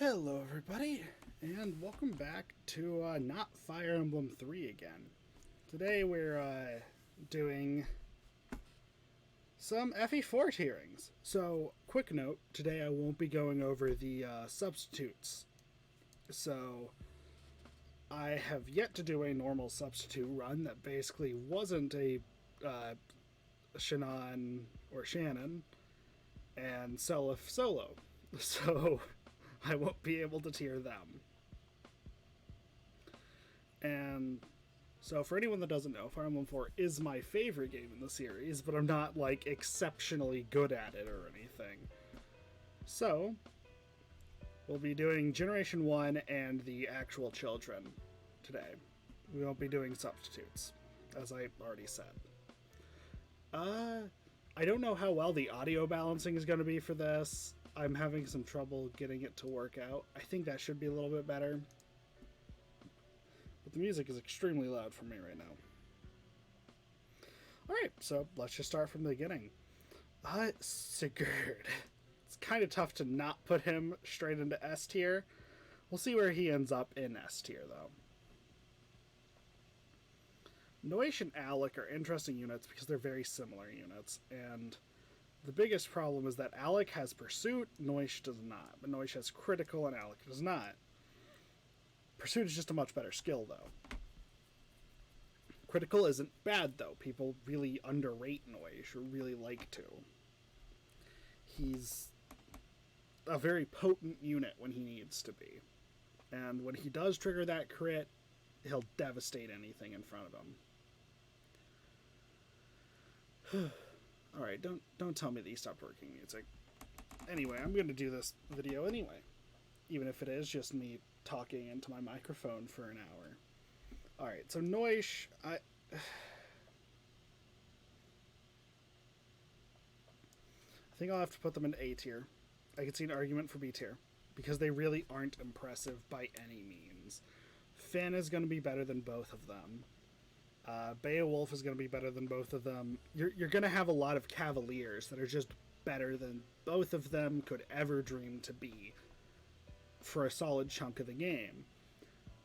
Hello everybody, and welcome back to not Fire Emblem 3 again. Today we're doing some FE4 tierings. So, quick note, today I won't be going over the substitutes. So, I have yet to do a normal substitute run that basically wasn't a Shannon or Shannon and Seliph solo. So, I won't be able to tier them. And so for anyone that doesn't know, Fire Emblem 4 is my favorite game in the series, but I'm not, like, exceptionally good at it or anything. So, we'll be doing Generation 1 and the actual children today. We won't be doing substitutes, as I already said. I don't know how well the audio balancing is going to be for this. I'm having some trouble getting it to work out. I think that should be a little bit better. But the music is extremely loud for me right now. Alright, so let's just start from the beginning. Sigurd. It's kind of tough to not put him straight into S tier. We'll see where he ends up in S tier, though. Noish and Alec are interesting units because they're very similar units, and the biggest problem is that Alec has Pursuit, Noish does not. But Noish has Critical and Alec does not. Pursuit is just a much better skill, though. Critical isn't bad, though. People really underrate Noish, or really like to. He's a very potent unit when he needs to be. And when he does trigger that crit, he'll devastate anything in front of him. Alright, don't tell me that you stopped working music. Anyway, I'm going to do this video anyway. Even if it is just me talking into my microphone for an hour. Alright, so Noish, I think I'll have to put them in A tier. I could see an argument for B tier. Because they really aren't impressive by any means. Finn is going to be better than both of them. Beowulf is going to be better than both of them. You're going to have a lot of Cavaliers that are just better than both of them could ever dream to be for a solid chunk of the game.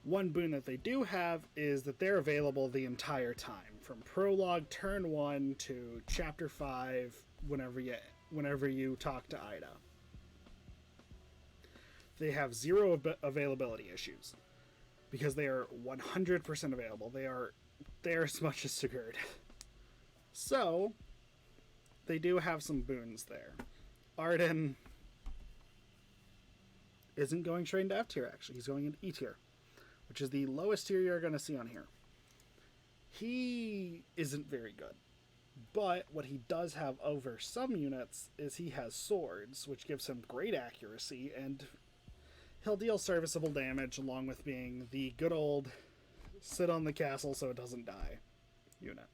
One boon that they do have is that they're available the entire time, from Prologue Turn 1 to Chapter 5 whenever you talk to Ida. They have zero availability issues, because they are 100% available. They are there as much as Sigurd. So, they do have some boons there. Arden isn't going straight into F tier, actually. He's going into E tier, which is the lowest tier you're going to see on here. He isn't very good. But what he does have over some units is he has swords, which gives him great accuracy, and he'll deal serviceable damage along with being the good old sit on the castle so it doesn't die unit.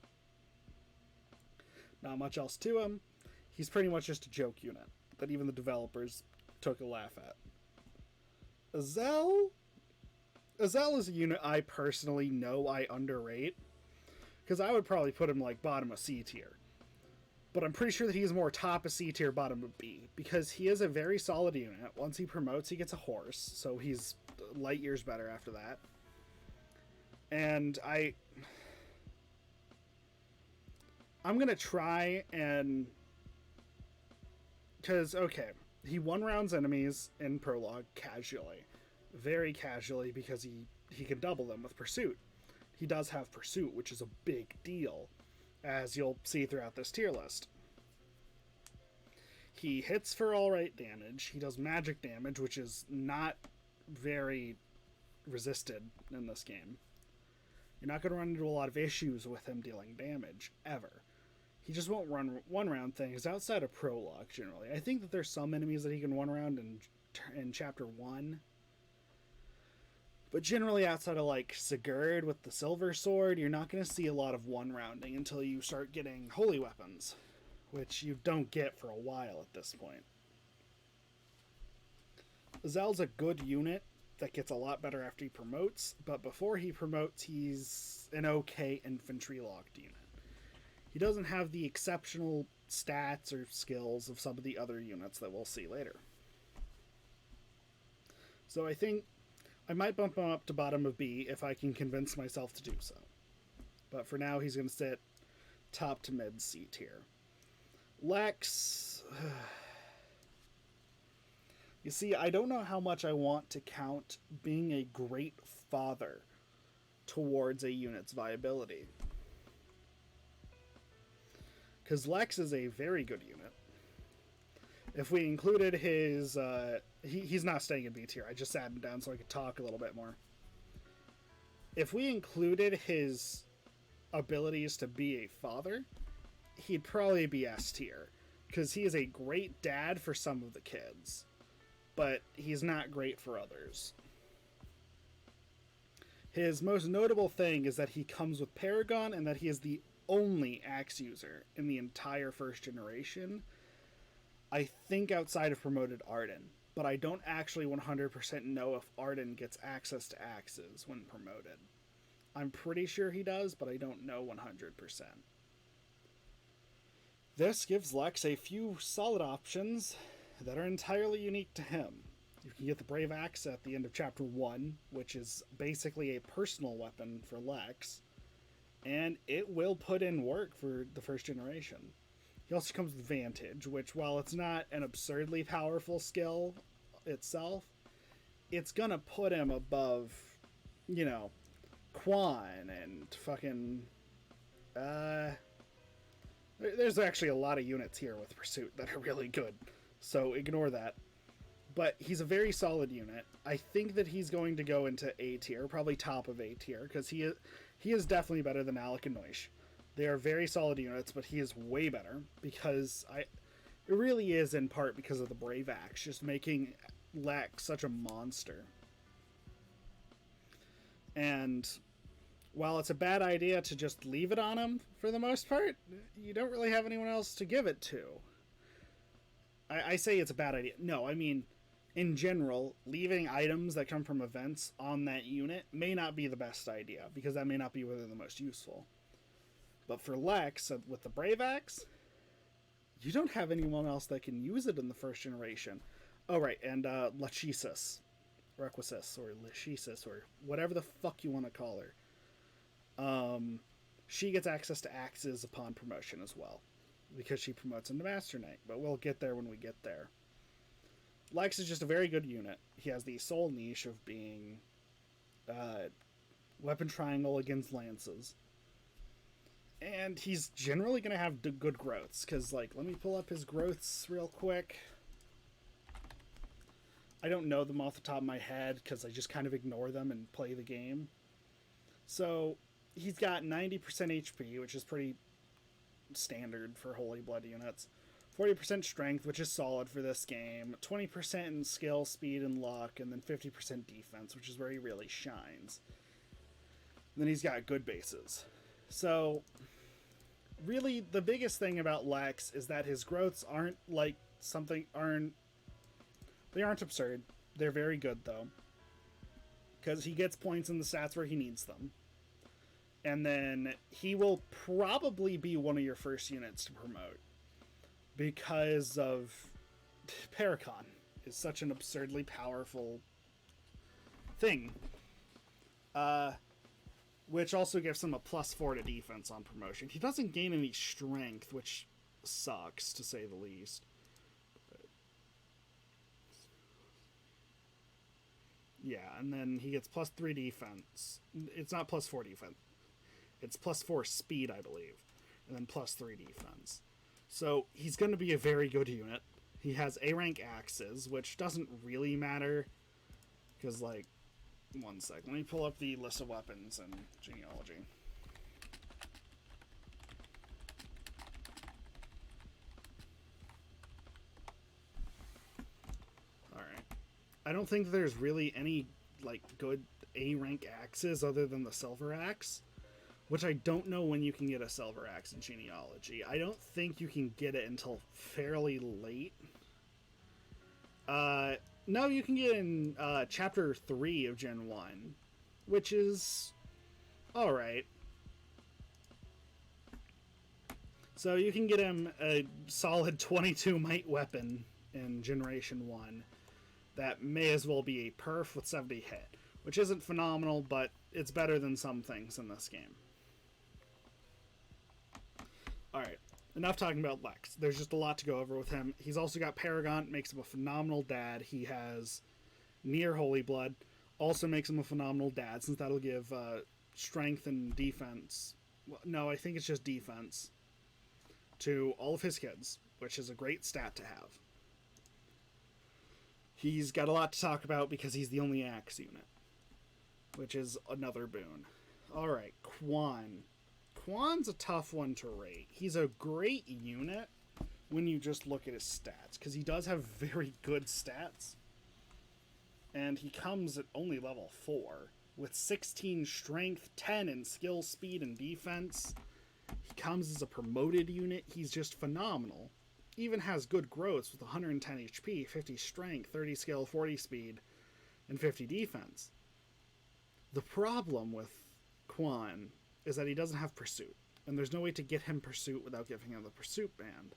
Not much else to him. He's pretty much just a joke unit that even the developers took a laugh at. Azal is a unit I personally know I underrate, because I would probably put him like bottom of C tier. But I'm pretty sure that he's more top of C tier, bottom of B, because he is a very solid unit. Once he promotes, he gets a horse, so he's light years better after that. And I'm going to try and... Because, okay, he one-rounds enemies in Prologue casually. Very casually, because he can double them with Pursuit. He does have Pursuit, which is a big deal, as you'll see throughout this tier list. He hits for alright damage. He does magic damage, which is not very resisted in this game. You're not going to run into a lot of issues with him dealing damage, ever. He just won't run one-round things outside of Prologue, generally. I think that there's some enemies that he can one-round in Chapter 1. But generally outside of, like, Sigurd with the Silver Sword, you're not going to see a lot of one-rounding until you start getting holy weapons, which you don't get for a while at this point. Azal's a good unit that gets a lot better after he promotes, but before he promotes, he's an okay infantry-locked unit. He doesn't have the exceptional stats or skills of some of the other units that we'll see later. So I think I might bump him up to bottom of B if I can convince myself to do so. But for now, he's going to sit top to mid C tier. Lex. You see, I don't know how much I want to count being a great father towards a unit's viability. Because Lex is a very good unit. If we included his... he's not staying in B tier. I just sat him down so I could talk a little bit more. If we included his abilities to be a father, he'd probably be S tier. Because he is a great dad for some of the kids. But he's not great for others. His most notable thing is that he comes with Paragon and that he is the only axe user in the entire first generation, I think, outside of promoted Arden. But I don't actually 100% know if Arden gets access to axes when promoted. I'm pretty sure he does, but I don't know 100%. This gives Lex a few solid options that are entirely unique to him. You can get the Brave Axe at the end of Chapter 1, which is basically a personal weapon for Lex, and it will put in work for the first generation. He also comes with Vantage, which, while it's not an absurdly powerful skill itself, it's gonna put him above, you know, Quan and fucking... there's actually a lot of units here with Pursuit that are really good, so ignore that. But he's a very solid unit. I think that he's going to go into A tier, probably top of A tier, because he is definitely better than Alec and Noish. They are very solid units, but he is way better because it really is in part because of the Brave Axe, just making Lex such a monster. And while it's a bad idea to just leave it on him for the most part, you don't really have anyone else to give it to. I say it's a bad idea. No, I mean, in general, leaving items that come from events on that unit may not be the best idea, because that may not be where they're the most useful. But for Lex, with the Brave Axe, you don't have anyone else that can use it in the first generation. Oh, right, and Legisus, Requisis, or Legisus, or whatever the fuck you want to call her. She gets access to axes upon promotion as well, because she promotes into Master Knight, but we'll get there when we get there. Lex is just a very good unit. He has the sole niche of being weapon triangle against lances. And he's generally going to have good growths, because, like, let me pull up his growths real quick. I don't know them off the top of my head, because I just kind of ignore them and play the game. So, he's got 90% HP, which is pretty standard for Holy Blood units. 40% strength, which is solid for this game. 20% in skill, speed, and luck. And then 50% defense, which is where he really shines. And then he's got good bases. So, really, the biggest thing about Lex is that his growths aren't like they aren't absurd. They're very good, though. Because he gets points in the stats where he needs them. And then he will probably be one of your first units to promote. Because of Paragon is such an absurdly powerful thing. Which also gives him a +4 to defense on promotion. He doesn't gain any strength, which sucks, to say the least. Yeah, and then he gets +3 defense. It's not +4 defense. It's +4 speed, I believe. And then +3 defense. So he's going to be a very good unit. He has A-rank axes, which doesn't really matter. Because, like, one sec. Let me pull up the list of weapons and genealogy. Alright. I don't think there's really any, like, good A-rank axes other than the Silver Axe. Which I don't know when you can get a Silver Axe in genealogy. I don't think you can get it until fairly late. No, you can get in Chapter 3 of Gen 1, which is alright. So you can get him a solid 22 might weapon in Generation 1. that may as well be a perf with 70 hit, which isn't phenomenal, but it's better than some things in this game. Alright, enough talking about Lex. There's just a lot to go over with him. He's also got Paragon, makes him a phenomenal dad. He has near Holy Blood, also makes him a phenomenal dad, since that'll give strength and defense. Well, no, I think it's just defense to all of his kids, which is a great stat to have. He's got a lot to talk about because he's the only axe unit, which is another boon. Alright, Quan. Quan's a tough one to rate. He's a great unit when you just look at his stats, because he does have very good stats. And he comes at only level 4, with 16 strength, 10 in skill, speed, and defense. He comes as a promoted unit. He's just phenomenal. Even has good growths with 110 HP, 50 strength, 30 skill, 40 speed, and 50 defense. The problem with Quan is that he doesn't have Pursuit, and there's no way to get him Pursuit without giving him the Pursuit Band.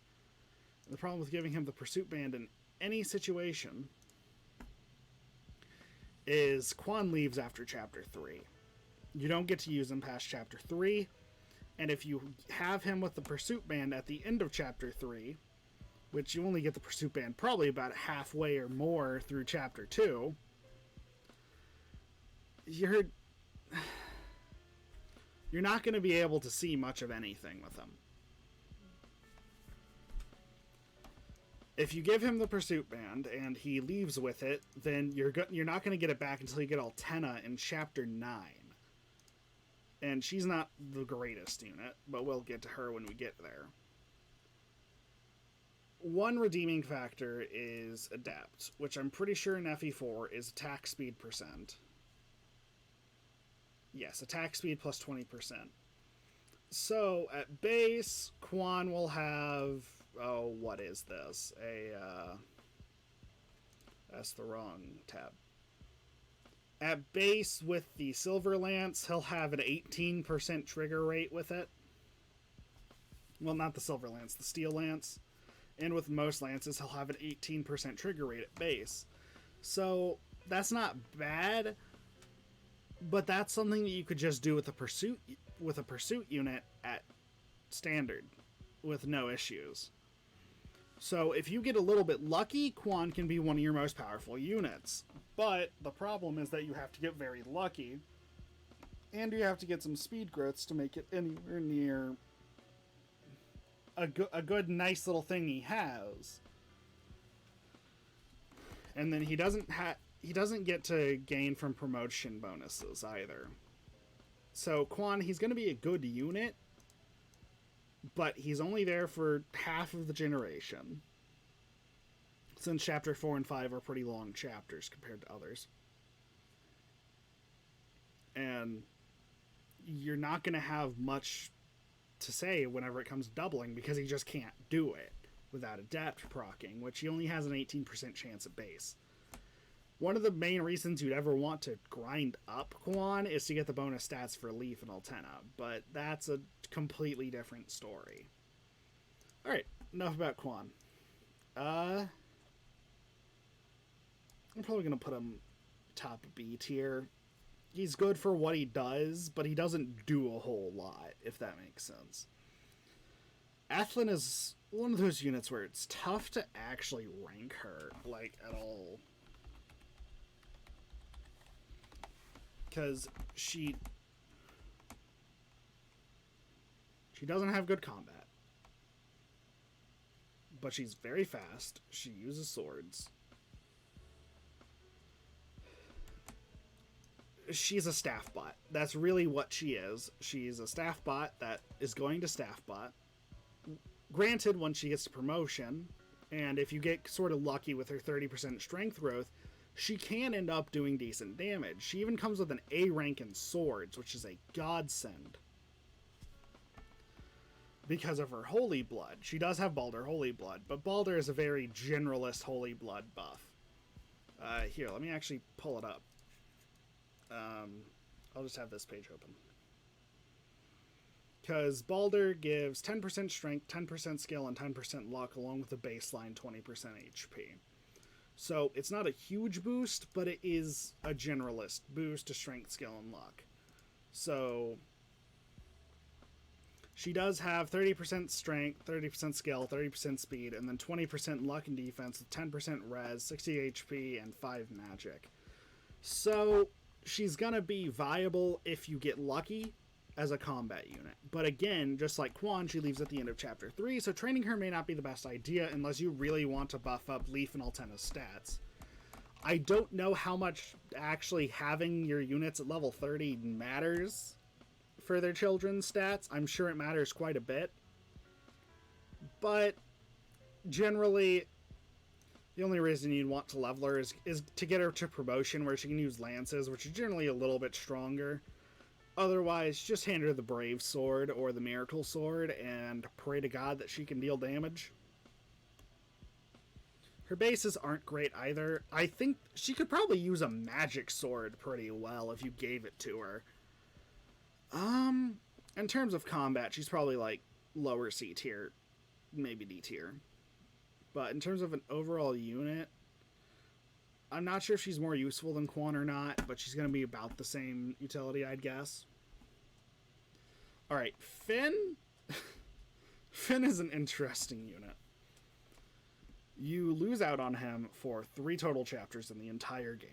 And the problem with giving him the Pursuit Band in any situation is Quan leaves after Chapter 3. You don't get to use him past Chapter 3, and if you have him with the Pursuit Band at the end of Chapter 3, which you only get the Pursuit Band probably about halfway or more through Chapter 2, you're not going to be able to see much of anything with him. If you give him the Pursuit Band and he leaves with it, then you're not going to get it back until you get Altena in Chapter 9. And she's not the greatest unit, but we'll get to her when we get there. One redeeming factor is Adept, which I'm pretty sure in FE4 is attack speed percent. Yes, attack speed plus 20%. So, at base, Quan will have... Oh, what is this? That's the wrong tab. At base, with the Silver Lance, he'll have an 18% trigger rate with it. Well, not the Silver Lance, the Steel Lance. And with most lances, he'll have an 18% trigger rate at base. So, that's not bad, but that's something that you could just do with a pursuit unit at standard with no issues. So if you get a little bit lucky, Quan can be one of your most powerful units. But the problem is that you have to get very lucky, and you have to get some speed growths to make it anywhere near a good nice little thing he has. And then he doesn't get to gain from promotion bonuses either. So Quan, he's going to be a good unit, but he's only there for half of the generation, since Chapter 4 and 5 are pretty long chapters compared to others. And you're not going to have much to say whenever it comes to doubling, because he just can't do it without Adept proccing, which he only has an 18% chance at base. One of the main reasons you'd ever want to grind up Quan is to get the bonus stats for Leaf and Altena, but that's a completely different story. Alright, enough about Quan. I'm probably going to put him top B tier. He's good for what he does, but he doesn't do a whole lot, if that makes sense. Athlon is one of those units where it's tough to actually rank her, like, at all. Because she doesn't have good combat. But she's very fast. She uses swords. She's a staff bot. That's really what she is. She's a staff bot that is going to staff bot. Granted, once she gets to promotion, and if you get sort of lucky with her 30% strength growth, she can end up doing decent damage. She even comes with an A rank in swords, which is a godsend. Because of her Holy Blood. She does have Balder Holy Blood, but Balder is a very generalist Holy Blood buff. Here, let me actually pull it up. I'll just have this page open. Because Balder gives 10% strength, 10% skill, and 10% luck, along with a baseline 20% HP. So it's not a huge boost, but it is a generalist boost to strength, skill, and luck. So she does have 30% strength, 30% skill, 30% speed, and then 20% luck and defense with 10% res, 60 HP, and 5 magic. So she's going to be viable if you get lucky as a combat unit. But again, just like Quan, she leaves at the end of Chapter 3, so training her may not be the best idea unless you really want to buff up Leaf and Altena's stats. I don't know how much actually having your units at level 30 matters for their children's stats. I'm sure it matters quite a bit. But generally, the only reason you'd want to level her is to get her to promotion where she can use lances, which are generally a little bit stronger. Otherwise, just hand her the Brave Sword or the Miracle Sword and pray to God that she can deal damage. Her bases aren't great either. I think she could probably use a Magic Sword pretty well if you gave it to her. In terms of combat, she's probably like lower C tier, maybe D tier. But in terms of an overall unit, I'm not sure if she's more useful than Quan or not, but she's going to be about the same utility, I'd guess. Alright, Finn. Finn is an interesting unit. You lose out on him for 3 total chapters in the entire game.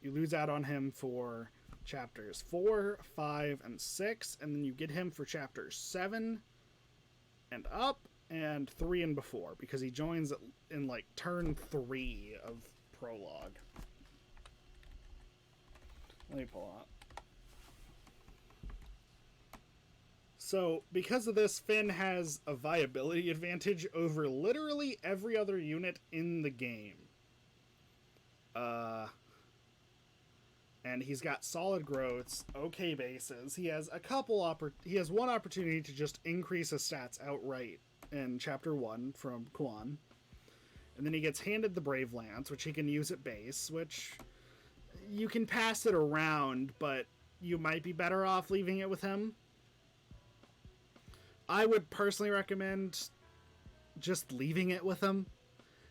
You lose out on him for chapters 4, 5, and 6, and then you get him for chapters 7 and up, and 3 and before, because he joins in like turn 3 of prologue. Let me pull up. So, because of this, Finn has a viability advantage over literally every other unit in the game. And he's got solid growths, okay bases. He has one opportunity to just increase his stats outright in Chapter 1 from Quan. And then he gets handed the Brave Lance, which he can use at base, which you can pass it around, but you might be better off leaving it with him. I would personally recommend just leaving it with him.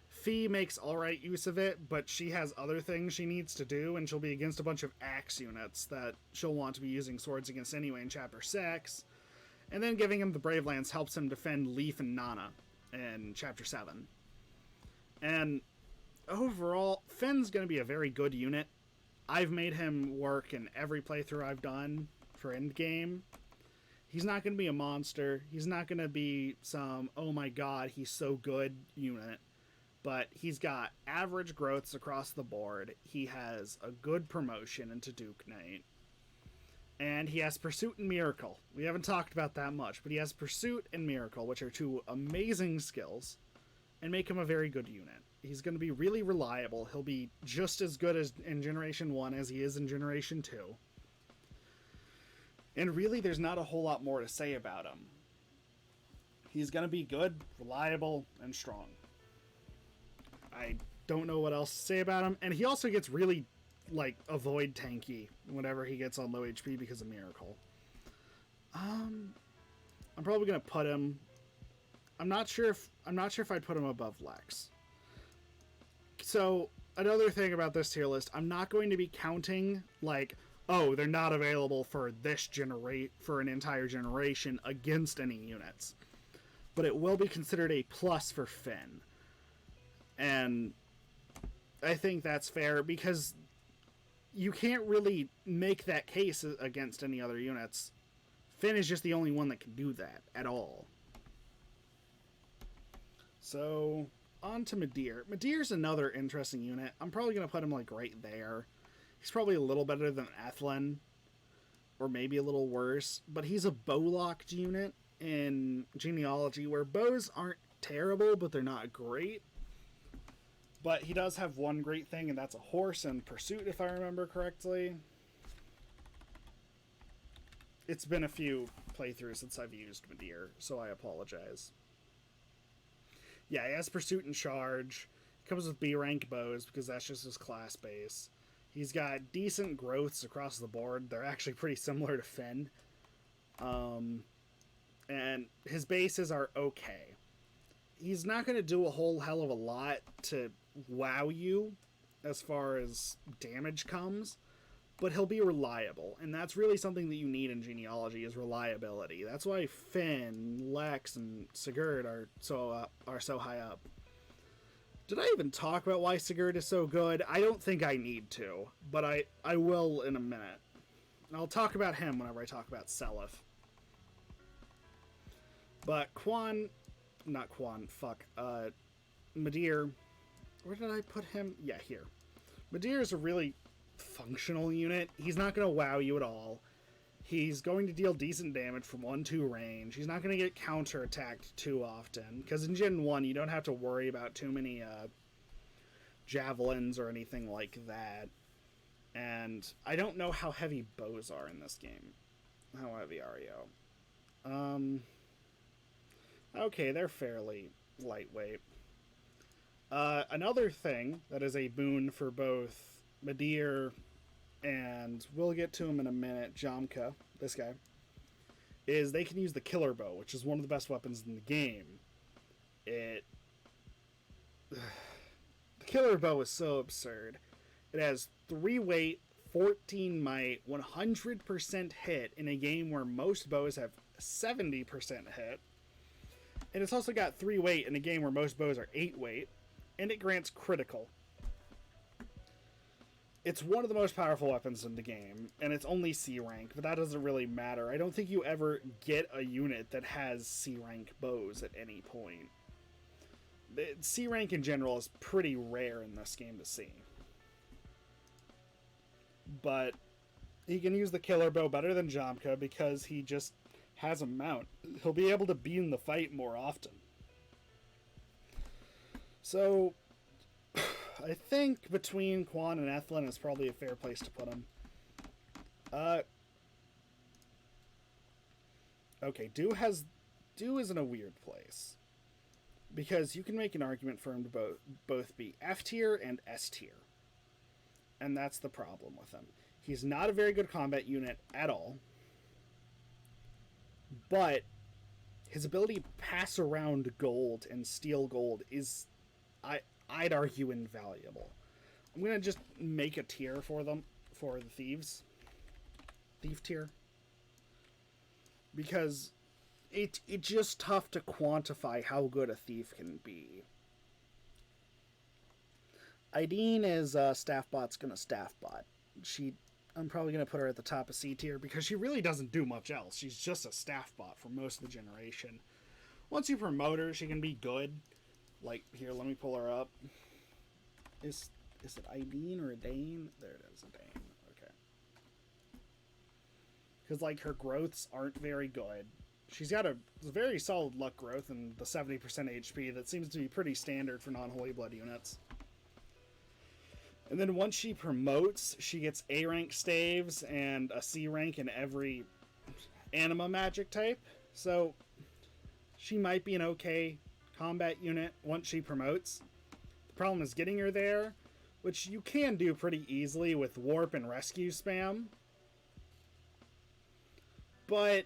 Fee makes alright use of it, but she has other things she needs to do, and she'll be against a bunch of axe units that she'll want to be using swords against anyway in Chapter 6. And then giving him the Brave Lance helps him defend Leaf and Nana in Chapter 7. And overall, Finn's going to be a very good unit. I've made him work in every playthrough I've done for endgame. He's not going to be a monster. He's not going to be some, oh my god, he's so good unit. But he's got average growths across the board. He has a good promotion into Duke Knight. And he has Pursuit and Miracle. We haven't talked about that much, but he has Pursuit and Miracle, which are 2 amazing skills, and make him a very good unit. He's going to be really reliable. He'll be just as good as in Generation 1 as he is in Generation 2. And really, there's not a whole lot more to say about him. He's going to be good, reliable, and strong. I don't know what else to say about him. And he also gets really, like, avoid tanky whenever he gets on low HP because of Miracle. I'm probably going to put him... I'm not sure if I'd put him above Lex. So, another thing about this tier list, I'm not going to be counting, like, oh, they're not available for for an entire generation against any units. But it will be considered a plus for Finn. And I think that's fair because you can't really make that case against any other units. Finn is just the only one that can do that at all. So, on to Madeira. Madeira's another interesting unit. I'm probably going to put him like right there. He's probably a little better than Ethlin, or maybe a little worse, but he's a bow-locked unit in Genealogy, where bows aren't terrible, but they're not great. But he does have one great thing, and that's a horse and Pursuit, if I remember correctly. It's been a few playthroughs since I've used Madeira, so I apologize. Yeah, he has Pursuit and Charge. He comes with B-rank bows, because that's just his class base. He's got decent growths across the board. They're actually pretty similar to Finn. And his bases are okay. He's not going to do a whole hell of a lot to wow you as far as damage comes, but he'll be reliable, and that's really something that you need in genealogy is reliability. That's why Finn, Lex, and Sigurd are so high up. Did I even talk about why Sigurd is so good? I don't think I need to, but I will in a minute. And I'll talk about him whenever I talk about Seliph. But Madeira, where did I put him? Yeah, here. Madeira is a really functional unit. He's not going to wow you at all. He's going to deal decent damage from 1-2 range. He's not going to get counter-attacked too often, because in Gen 1 you don't have to worry about too many javelins or anything like that. And I don't know how heavy bows are in this game. How heavy are you? Okay, they're fairly lightweight. Another thing that is a boon for both Madeira and we'll get to him in a minute, Jamka, this guy, is they can use the killer bow, which is one of the best weapons in the game. The killer bow is so absurd. It has 3 weight, 14 might, 100% hit in a game where most bows have 70% hit. And it's also got 3 weight in a game where most bows are 8 weight. And it grants critical. It's one of the most powerful weapons in the game, and it's only C rank, but that doesn't really matter. I don't think you ever get a unit that has C rank bows at any point. C rank in general is pretty rare in this game to see. But he can use the killer bow better than Jamka because he just has a mount. He'll be able to be in the fight more often. So I think between Quan and Ethlin is probably a fair place to put him. Okay, Dew is in a weird place. Because you can make an argument for him to both be F tier and S tier. And that's the problem with him. He's not a very good combat unit at all. But his ability to pass around gold and steal gold is, I'd argue, invaluable. I'm going to just make a tier for them, for the thieves. Thief tier. Because it's just tough to quantify how good a thief can be. Ideen is Staffbot's going to Staffbot. I'm probably going to put her at the top of C tier because she really doesn't do much else. She's just a Staffbot for most of the generation. Once you promote her, she can be good. Like, here, let me pull her up. Is it Ideen or Idane? There it is, Idane. Okay. Because, like, her growths aren't very good. She's got a very solid luck growth and the 70% HP that seems to be pretty standard for non-Holy Blood units. And then once she promotes, she gets A rank staves and a C rank in every anima magic type. So she might be an okay combat unit once she promotes. The problem is getting her there, which you can do pretty easily with warp and rescue spam. But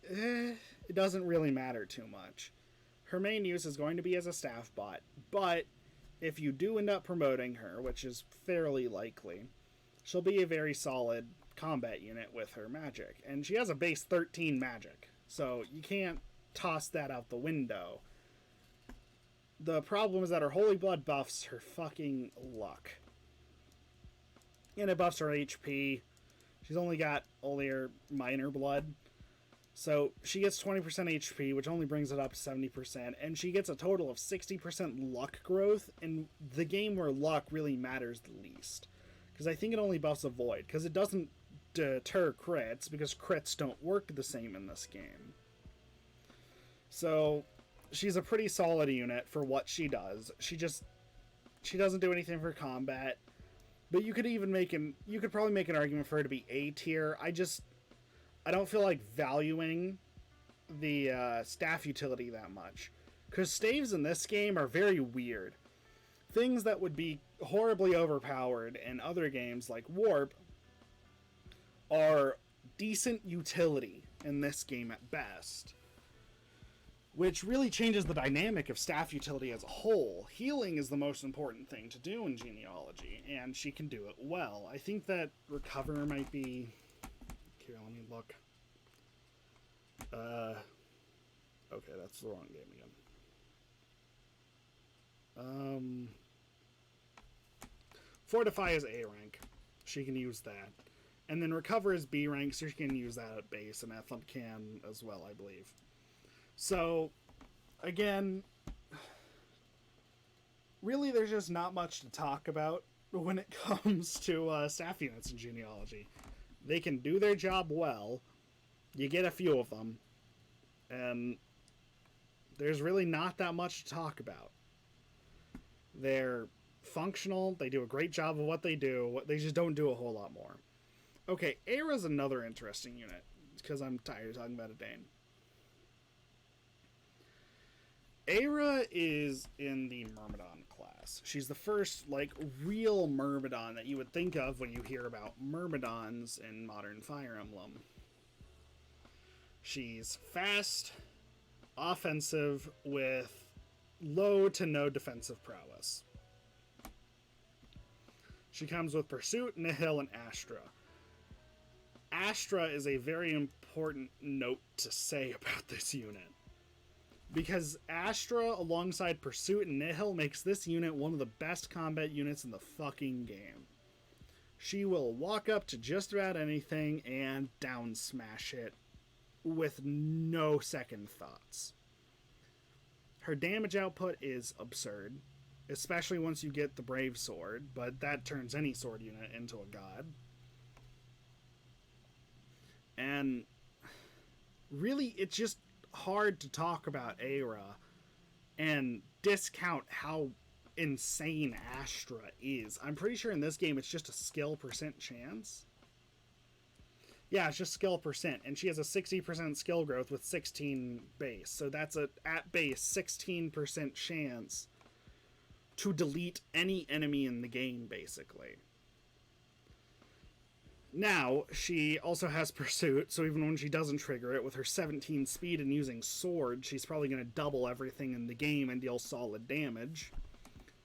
it doesn't really matter too much. Her main use is going to be as a staff bot, but if you do end up promoting her, which is fairly likely, she'll be a very solid combat unit with her magic. And she has a base 13 magic, so you can't toss that out the window. The problem is that her Holy Blood buffs her fucking luck. And it buffs her HP. She's only got her minor blood. So she gets 20% HP, which only brings it up to 70%, and she gets a total of 60% luck growth in the game where luck really matters the least. Because I think it only buffs a void, because it doesn't deter crits, because crits don't work the same in this game. So she's a pretty solid unit for what she does. She doesn't do anything for combat, but you could probably make an argument for her to be A tier. I don't feel like valuing the staff utility that much. Because staves in this game are very weird. Things that would be horribly overpowered in other games like Warp are decent utility in this game at best. which really changes the dynamic of staff utility as a whole. Healing is the most important thing to do in genealogy, and she can do it well. I think that recover might be... Here, let me look. Okay, that's the wrong game again. Fortify is A rank. She can use that. And then recover is B rank, so she can use that at base, and Athlon can as well, I believe. So, again, really there's just not much to talk about when it comes to staff units in genealogy. They can do their job well. You get a few of them. And there's really not that much to talk about. They're functional. They do a great job of what they do. They just don't do a whole lot more. Okay, Aira's another interesting unit, because I'm tired of talking about Adane. Aira is in the Myrmidon class. She's the first, like, real Myrmidon that you would think of when you hear about Myrmidons in modern Fire Emblem. She's fast, offensive, with low to no defensive prowess. She comes with Pursuit, Nihil, and Astra. Astra is a very important note to say about this unit, because Astra alongside Pursuit and Nihil makes this unit one of the best combat units in the fucking game. She will walk up to just about anything and down smash it with no second thoughts. Her damage output is absurd, especially once you get the Brave Sword, but that turns any sword unit into a god. And really, it's just hard to talk about Aira and discount how insane Astra is. I'm pretty sure in this game it's just a skill percent chance. Yeah, it's just skill percent, and she has a 60% skill growth with 16 base. So that's a, at base, 16% chance to delete any enemy in the game, basically. Now, she also has Pursuit, so even when she doesn't trigger it, with her 17 speed and using Sword, she's probably going to double everything in the game and deal solid damage.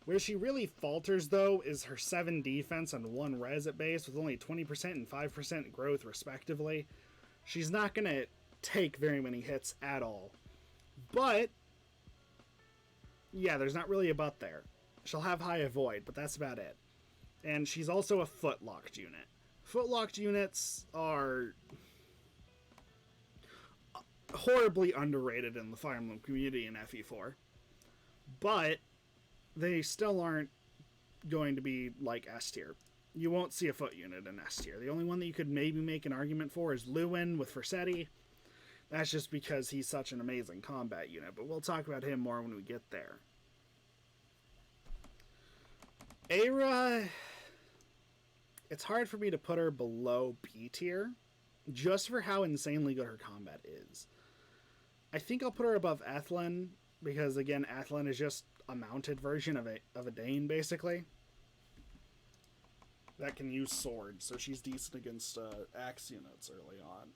Where she really falters, though, is her 7 defense and 1 res at base, with only 20% and 5% growth, respectively. She's not going to take very many hits at all. But, yeah, there's not really a but there. She'll have high avoid, but that's about it. And she's also a foot-locked unit. Foot-locked units are horribly underrated in the Fire Emblem community in FE4. But they still aren't going to be like S tier. You won't see a foot unit in S tier. The only one that you could maybe make an argument for is Lewin with Versetti. That's just because he's such an amazing combat unit, but we'll talk about him more when we get there. Aira, it's hard for me to put her below B tier, just for how insanely good her combat is. I think I'll put her above Athlon, because again, Athlon is just a mounted version of a Dane, basically. That can use swords, so she's decent against axe units early on.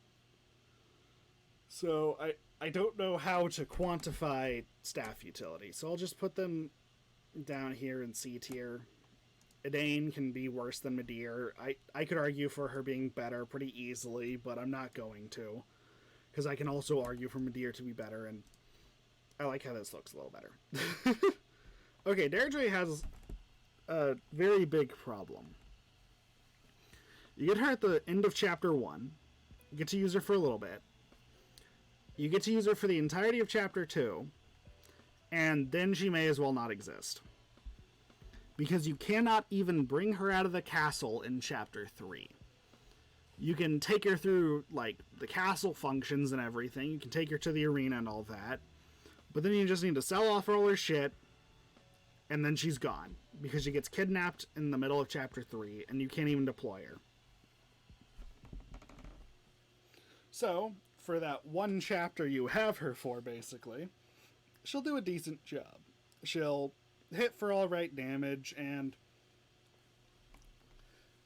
So I don't know how to quantify staff utility, so I'll just put them down here in C tier. Adane can be worse than Madeira. I could argue for her being better pretty easily, but I'm not going to, because I can also argue for Madeira to be better, and I like how this looks a little better. Okay, Deirdre has a very big problem. You get her at the end of Chapter 1. You get to use her for a little bit. You get to use her for the entirety of Chapter 2. And then she may as well not exist. Because you cannot even bring her out of the castle in Chapter 3. You can take her through, like, the castle functions and everything. You can take her to the arena and all that. But then you just need to sell off all her shit, and then she's gone. Because she gets kidnapped in the middle of Chapter 3, and you can't even deploy her. So, for that one chapter you have her for, basically, she'll do a decent job. She'll hit for all right damage, and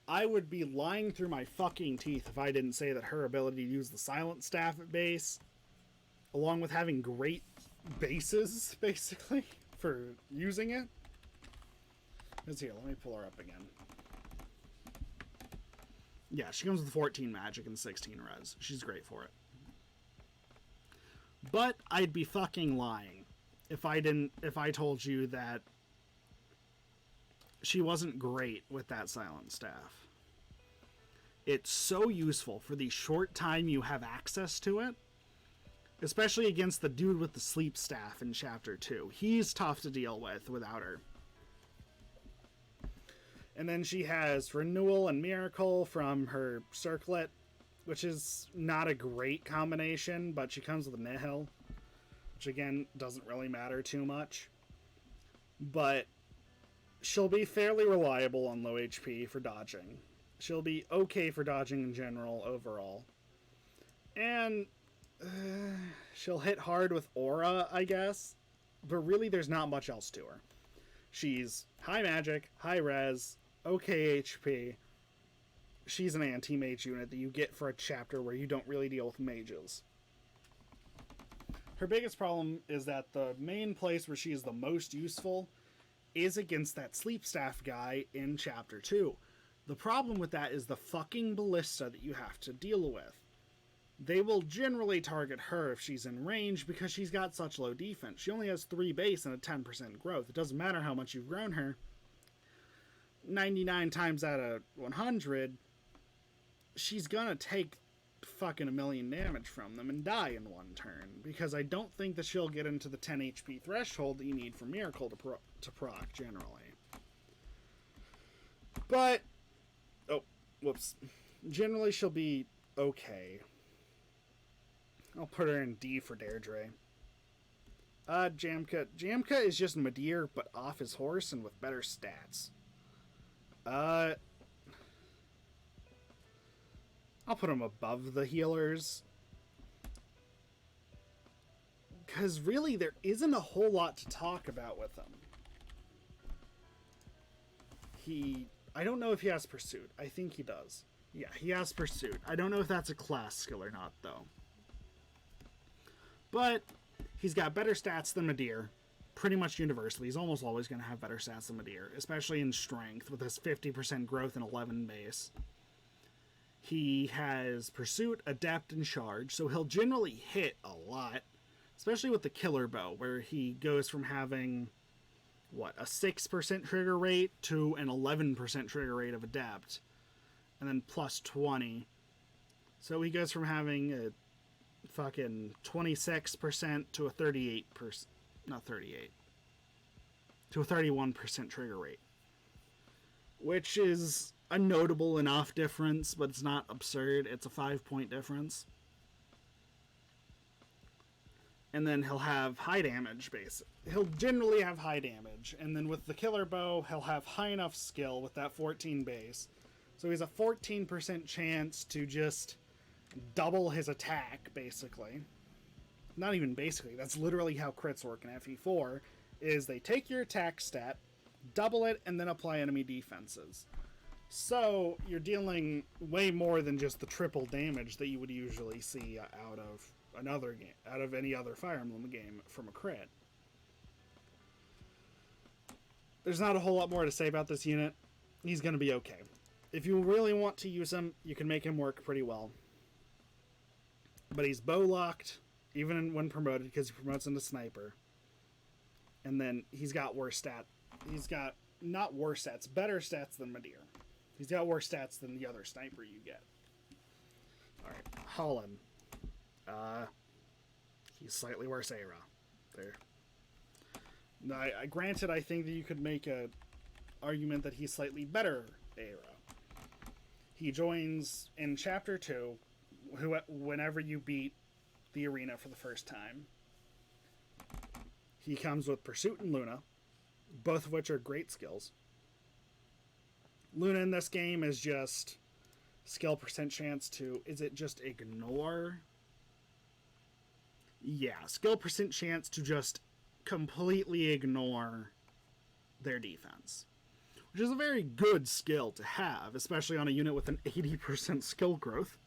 I would be lying through my fucking teeth if I didn't say that her ability to use the Silent Staff at base, along with having great bases, basically, for using it. Let's here, let me pull her up again. Yeah, she comes with 14 magic and 16 res. She's great for it. But I'd be fucking lying if I told you that she wasn't great with that silent staff. It's so useful for the short time you have access to it, especially against the dude with the sleep staff in chapter 2. He's tough to deal with without her. And then she has Renewal and Miracle from her circlet, which is not a great combination, but she comes with Nihil, which again doesn't really matter too much. But she'll be fairly reliable on low HP for dodging. She'll be okay for dodging in general overall. And she'll hit hard with Aura, I guess. But really there's not much else to her. She's high magic, high res, okay HP. She's an anti-mage unit that you get for a chapter where you don't really deal with mages. Her biggest problem is that the main place where she is the most useful is against that sleep staff guy in chapter 2. The problem with that is the fucking ballista that you have to deal with. They will generally target her if she's in range because she's got such low defense. She only has 3 base and a 10% growth. It doesn't matter how much you've grown her. 99 times out of 100, she's gonna take fucking a million damage from them and die in one turn, because I don't think that she'll get into the 10 HP threshold that you need for Miracle to proc generally. But, oh, whoops. Generally she'll be okay. I'll put her in D for Deirdre. Jamka. Jamka is just Madeira, but off his horse and with better stats. I'll put him above the healers. Because really, there isn't a whole lot to talk about with him. I don't know if he has Pursuit. I think he does. Yeah, he has Pursuit. I don't know if that's a class skill or not, though. But he's got better stats than Madeira. Pretty much universally. He's almost always going to have better stats than Madeira, especially in strength with his 50% growth and 11 base. He has Pursuit, Adept, and Charge, so he'll generally hit a lot, especially with the Killer Bow, where he goes from having, a 6% trigger rate to an 11% trigger rate of Adept, and then plus 20. So he goes from having a fucking 26% to a 38%, not 38, to a 31% trigger rate, which is a notable enough difference, but it's not absurd. It's a 5-point difference. And then he'll have high damage base. He'll generally have high damage, and then with the Killer Bow, he'll have high enough skill with that 14 base. So he's a 14% chance to just double his attack, basically. Not even basically, that's literally how crits work in FE4, is they take your attack stat, double it, and then apply enemy defenses. So you're dealing way more than just the triple damage that you would usually see out of another game, out of any other Fire Emblem game from a crit. There's not a whole lot more to say about this unit. He's going to be okay. If you really want to use him, you can make him work pretty well. But he's bow locked, even when promoted, because he promotes into sniper. And then he's got worse stats. He's got, not worse stats, better stats than Madeira. He's got worse stats than the other sniper you get. Alright, Holland. He's slightly worse Era. There. Now, granted, I think that you could make a argument that he's slightly better Era. He joins in Chapter 2, whenever you beat the arena for the first time. He comes with Pursuit and Luna, both of which are great skills. Luna in this game is just skill percent chance to, is it just ignore? Yeah, skill percent chance to just completely ignore their defense. Which is a very good skill to have, especially on a unit with an 80% skill growth.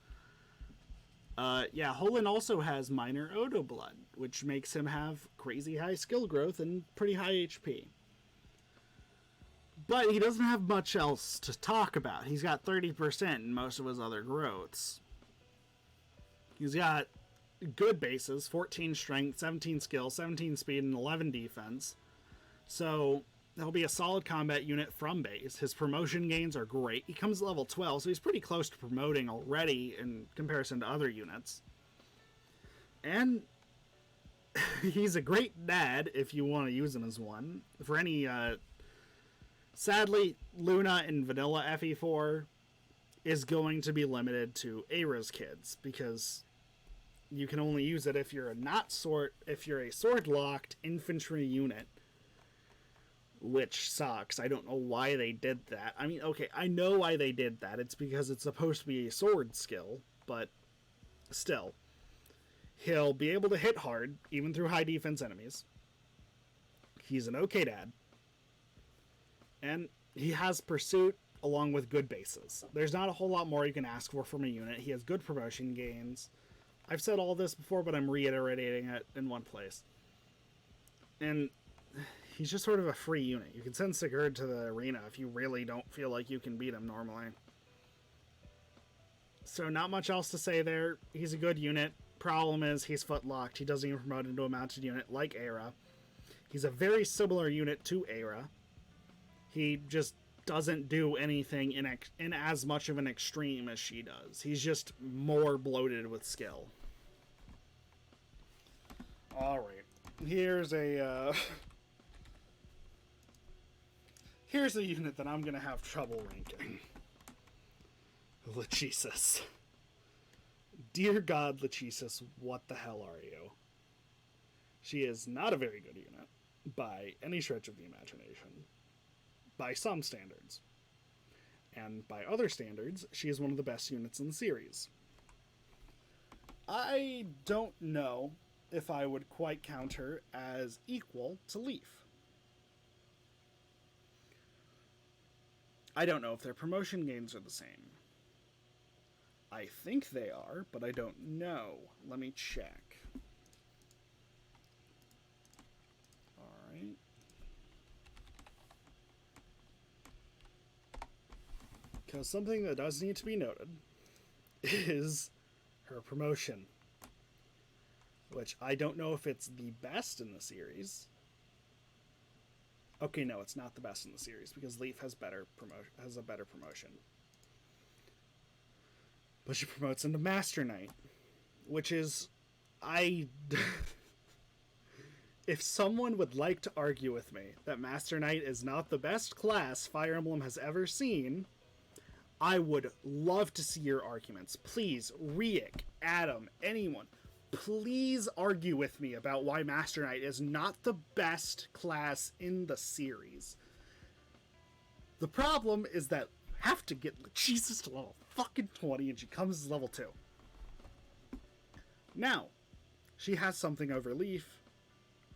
Yeah, Holland also has minor Odo blood, which makes him have crazy high skill growth and pretty high HP. But he doesn't have much else to talk about. He's got 30% in most of his other growths. He's got good bases, 14 strength, 17 skill, 17 speed, and 11 defense. So he'll be a solid combat unit from base. His promotion gains are great. He comes at level 12, so he's pretty close to promoting already in comparison to other units. And he's a great dad if you want to use him as one. For any, sadly, Luna in vanilla FE4 is going to be limited to Aira's kids, because you can only use it if you're a sword-locked infantry unit. Which sucks. I don't know why they did that. I mean, okay, I know why they did that. It's because it's supposed to be a sword skill, but still. He'll be able to hit hard, even through high defense enemies. He's an okay dad. And he has pursuit along with good bases. There's not a whole lot more you can ask for from a unit. He has good promotion gains. I've said all this before, but I'm reiterating it in one place. And he's just sort of a free unit. You can send Sigurd to the arena if you really don't feel like you can beat him normally. So not much else to say there. He's a good unit. Problem is he's footlocked. He doesn't even promote into a mounted unit like Aira. He's a very similar unit to Aira. He just doesn't do anything in as much of an extreme as she does. He's just more bloated with skill. Alright. Here's a unit that I'm going to have trouble ranking. Legisus. Dear God, Legisus, what the hell are you? She is not a very good unit, by any stretch of the imagination. By some standards. And by other standards, she is one of the best units in the series. I don't know if I would quite count her as equal to Leaf. I don't know if their promotion gains are the same. I think they are, but I don't know. Let me check. Alright. Because something that does need to be noted is her promotion. Which I don't know if it's the best in the series. Okay, no, it's not the best in the series, because Leaf has a better promotion. But she promotes into Master Knight, which is... If someone would like to argue with me that Master Knight is not the best class Fire Emblem has ever seen, I would love to see your arguments. Please, Riek, Adam, anyone, please argue with me about why Master Knight is not the best class in the series. The problem is that I have to get Legisus to level fucking 20 and she comes as level 2. Now, she has something over Leaf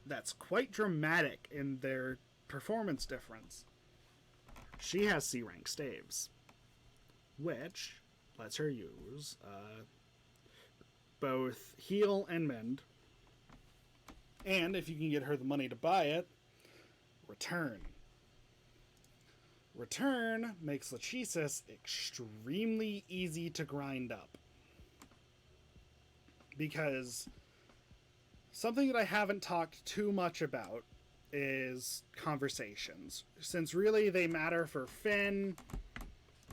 that's quite dramatic in their performance difference. She has C rank staves, which lets her use both heal and mend, and if you can get her the money to buy it, return. Return makes Legisus extremely easy to grind up, because something that I haven't talked too much about is conversations, since really they matter for Finn,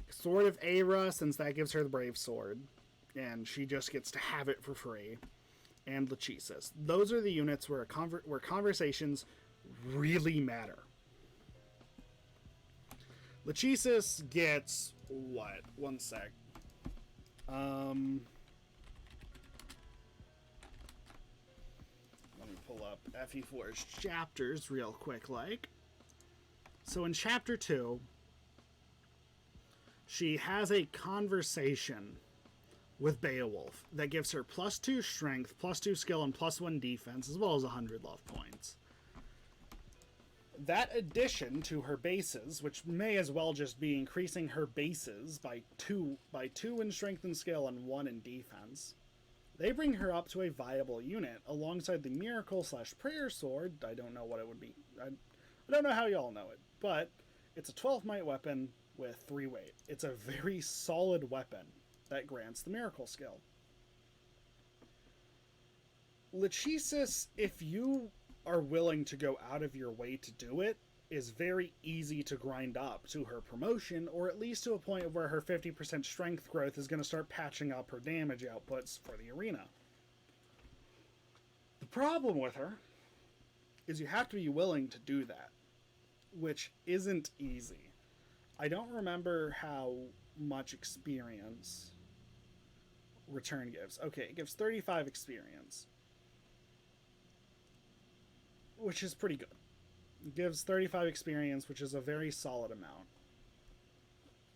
Sword of Aira, since that gives her the Brave Sword, and she just gets to have it for free, and Legisus. Those are the units where conversations really matter. Legisus gets what? One sec. Let me pull up FE4's chapters real quick, like. So in chapter 2, she has a conversation with Beowulf that gives her +2 strength, +2 skill, and +1 defense, as well as 100 love points. That addition to her bases, which may as well just be increasing her bases by 2 in strength and skill and 1 in defense, They bring her up to a viable unit alongside the Miracle/Prayer Sword. I don't know what it would be. I don't know how y'all know it, but it's a 12 might weapon with 3 weight. It's a very solid weapon that grants the Miracle skill. Legisus, if you are willing to go out of your way to do it, is very easy to grind up to her promotion, or at least to a point where her 50% strength growth is going to start patching up her damage outputs for the arena. The problem with her is you have to be willing to do that, which isn't easy. I don't remember how much experience return gives. Okay, it gives 35 experience, which is pretty good. It gives 35 experience, which is a very solid amount.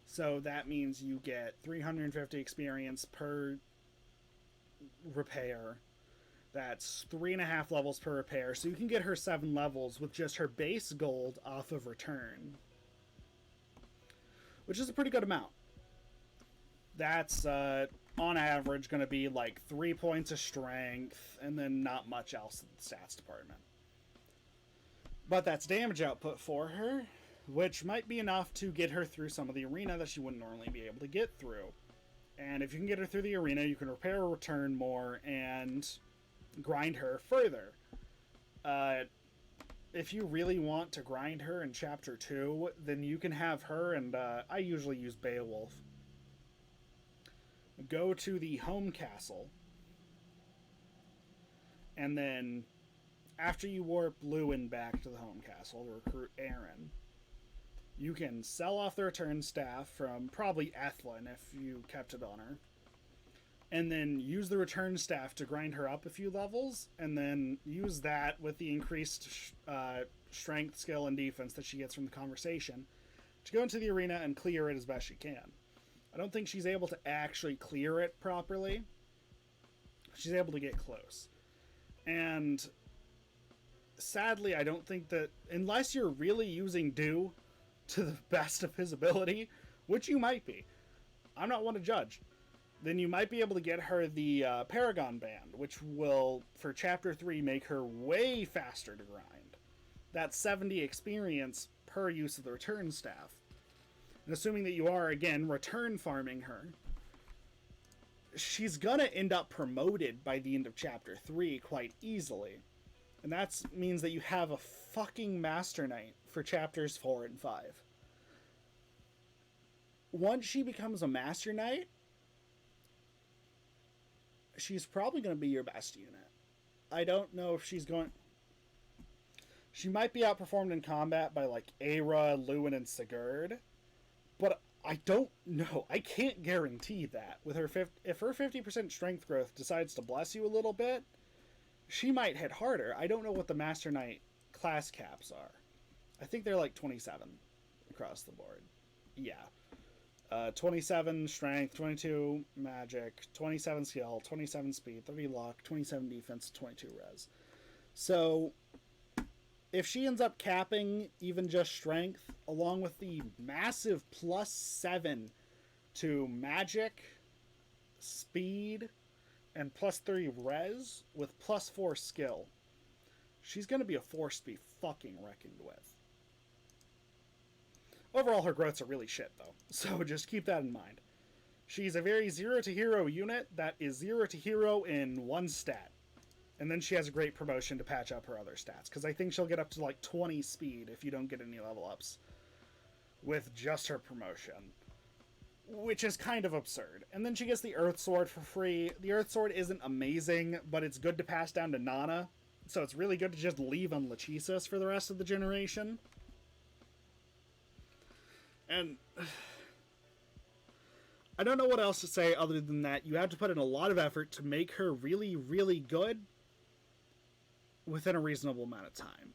So that means you get 350 experience per repair. That's 3.5 levels per repair. So you can get her 7 levels with just her base gold off of return, which is a pretty good amount. That's on average going to be like 3 points of strength and then not much else in the stats department. But that's damage output for her, which might be enough to get her through some of the arena that she wouldn't normally be able to get through. And if you can get her through the arena, you can repair or return more and grind her further. If you really want to grind her in Chapter 2, then you can have her, and I usually use Beowulf. Go to the home castle, and then after you warp Lewin back to the home castle to recruit Arden, you can sell off the return staff from probably Ethlin if you kept it on her, and then use the return staff to grind her up a few levels, and then use that with the increased strength, skill, and defense that she gets from the conversation to go into the arena and clear it as best she can. I don't think she's able to actually clear it properly. She's able to get close. And sadly, I don't think that, unless you're really using Do to the best of his ability, which you might be, I'm not one to judge, then you might be able to get her the Paragon Band, which will, for Chapter 3, make her way faster to grind. That's 70 experience per use of the return staff. And assuming that you are, again, return farming her, she's gonna end up promoted by the end of Chapter 3 quite easily. And that means that you have a fucking Master Knight for Chapters 4 and 5. Once she becomes a Master Knight, she's probably going to be your best unit. I don't know if she's going... She might be outperformed in combat by, like, Aira, Lewin, and Sigurd, but I don't know. I can't guarantee that. With her if her 50% strength growth decides to bless you a little bit, she might hit harder. I don't know what the Master Knight class caps are. I think they're like 27 across the board. Yeah. 27 strength, 22 magic, 27 skill, 27 speed, 30 luck, 27 defense, 22 res. So if she ends up capping even just strength, along with the massive +7 to magic, speed, and +3 res with +4 skill, she's going to be a force to be fucking reckoned with. Overall, her growths are really shit, though, so just keep that in mind. She's a very 0 to hero unit that is 0 to hero in 1 stat. And then she has a great promotion to patch up her other stats, because I think she'll get up to like 20 speed if you don't get any level ups with just her promotion, which is kind of absurd. And then she gets the Earth Sword for free. The Earth Sword isn't amazing, but it's good to pass down to Nana, so it's really good to just leave on Legisus for the rest of the generation. And I don't know what else to say other than that. You have to put in a lot of effort to make her really, really good within a reasonable amount of time.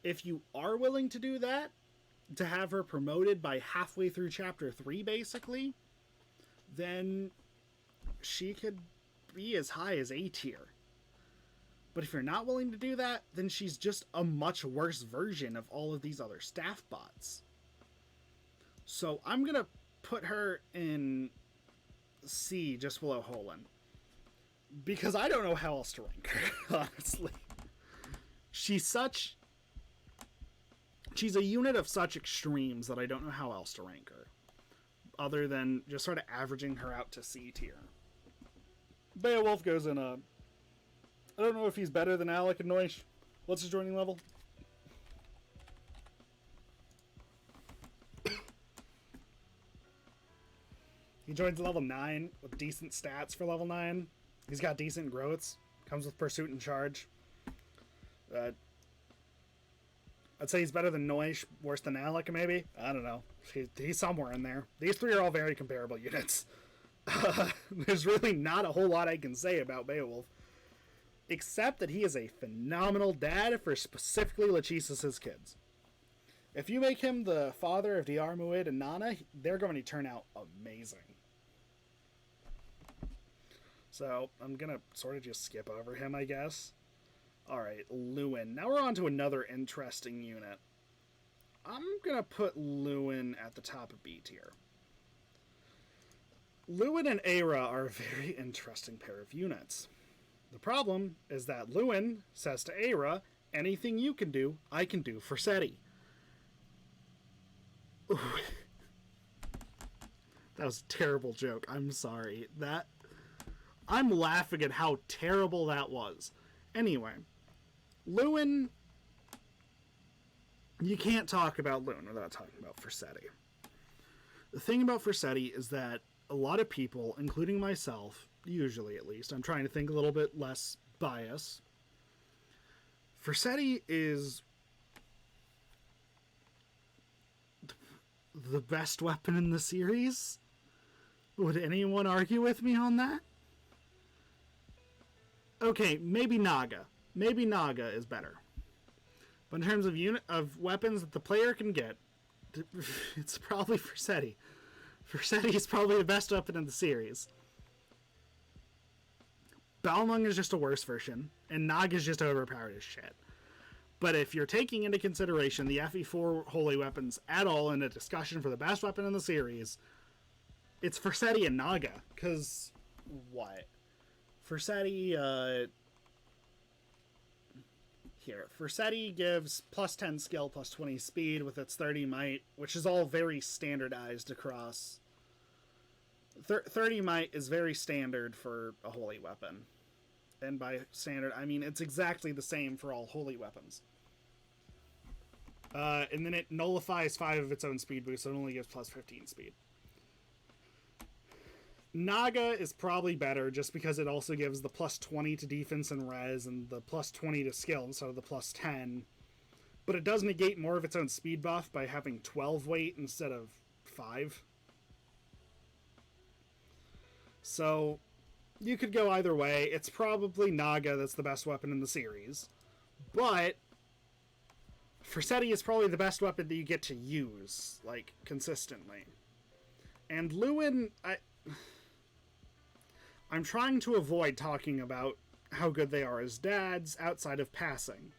If you are willing to do that, to have her promoted by halfway through Chapter 3, basically, then she could be as high as A tier. But if you're not willing to do that, then she's just a much worse version of all of these other staff bots. So I'm going to put her in C, just below Holland. Because I don't know how else to rank her, honestly. She's a unit of such extremes that I don't know how else to rank her. Other than just sort of averaging her out to C tier. Beowulf goes in a... I don't know if he's better than Alec and Noish. What's his joining level? He joins level 9 with decent stats for level 9. He's got decent growths. Comes with Pursuit and Charge. I'd say he's better than Noish, worse than Alec, maybe. I don't know. He's somewhere in there. These three are all very comparable units. There's really not a whole lot I can say about Beowulf. Except that he is a phenomenal dad for specifically Legisus' kids. If you make him the father of Diarmuid and Nana, they're going to turn out amazing. So, I'm going to sort of just skip over him, I guess. Alright, Lewin. Now we're on to another interesting unit. I'm going to put Lewin at the top of B tier. Lewin and Aira are a very interesting pair of units. The problem is that Lewin says to Aira, anything you can do, I can do for SETI. That was a terrible joke. I'm sorry. I'm laughing at how terrible that was. Anyway, Lewin... You can't talk about Lewin without talking about Forseti. The thing about Forseti is that a lot of people, including myself, usually at least, I'm trying to think a little bit less bias. Forseti is the best weapon in the series. Would anyone argue with me on that? Okay, maybe Naga. Maybe Naga is better. But in terms of weapons that the player can get, it's probably Forseti. Forseti is probably the best weapon in the series. Balmung is just a worse version, and Naga is just overpowered as shit. But if you're taking into consideration the FE4 holy weapons at all in a discussion for the best weapon in the series, it's Forseti and Naga. Because, what? Forseti, Forseti gives plus 10 skill, plus 20 speed with its 30 might, which is all very standardized across. 30 might is very standard for a holy weapon. And by standard, I mean it's exactly the same for all holy weapons. And then it nullifies 5 of its own speed boost, so it only gives plus 15 speed. Naga is probably better just because it also gives the plus 20 to defense and res and the plus 20 to skill instead of the plus 10. But it does negate more of its own speed buff by having 12 weight instead of 5. So you could go either way. It's probably Naga that's the best weapon in the series. But Forseti is probably the best weapon that you get to use, like, consistently. And Lewin, I'm trying to avoid talking about how good they are as dads outside of passing.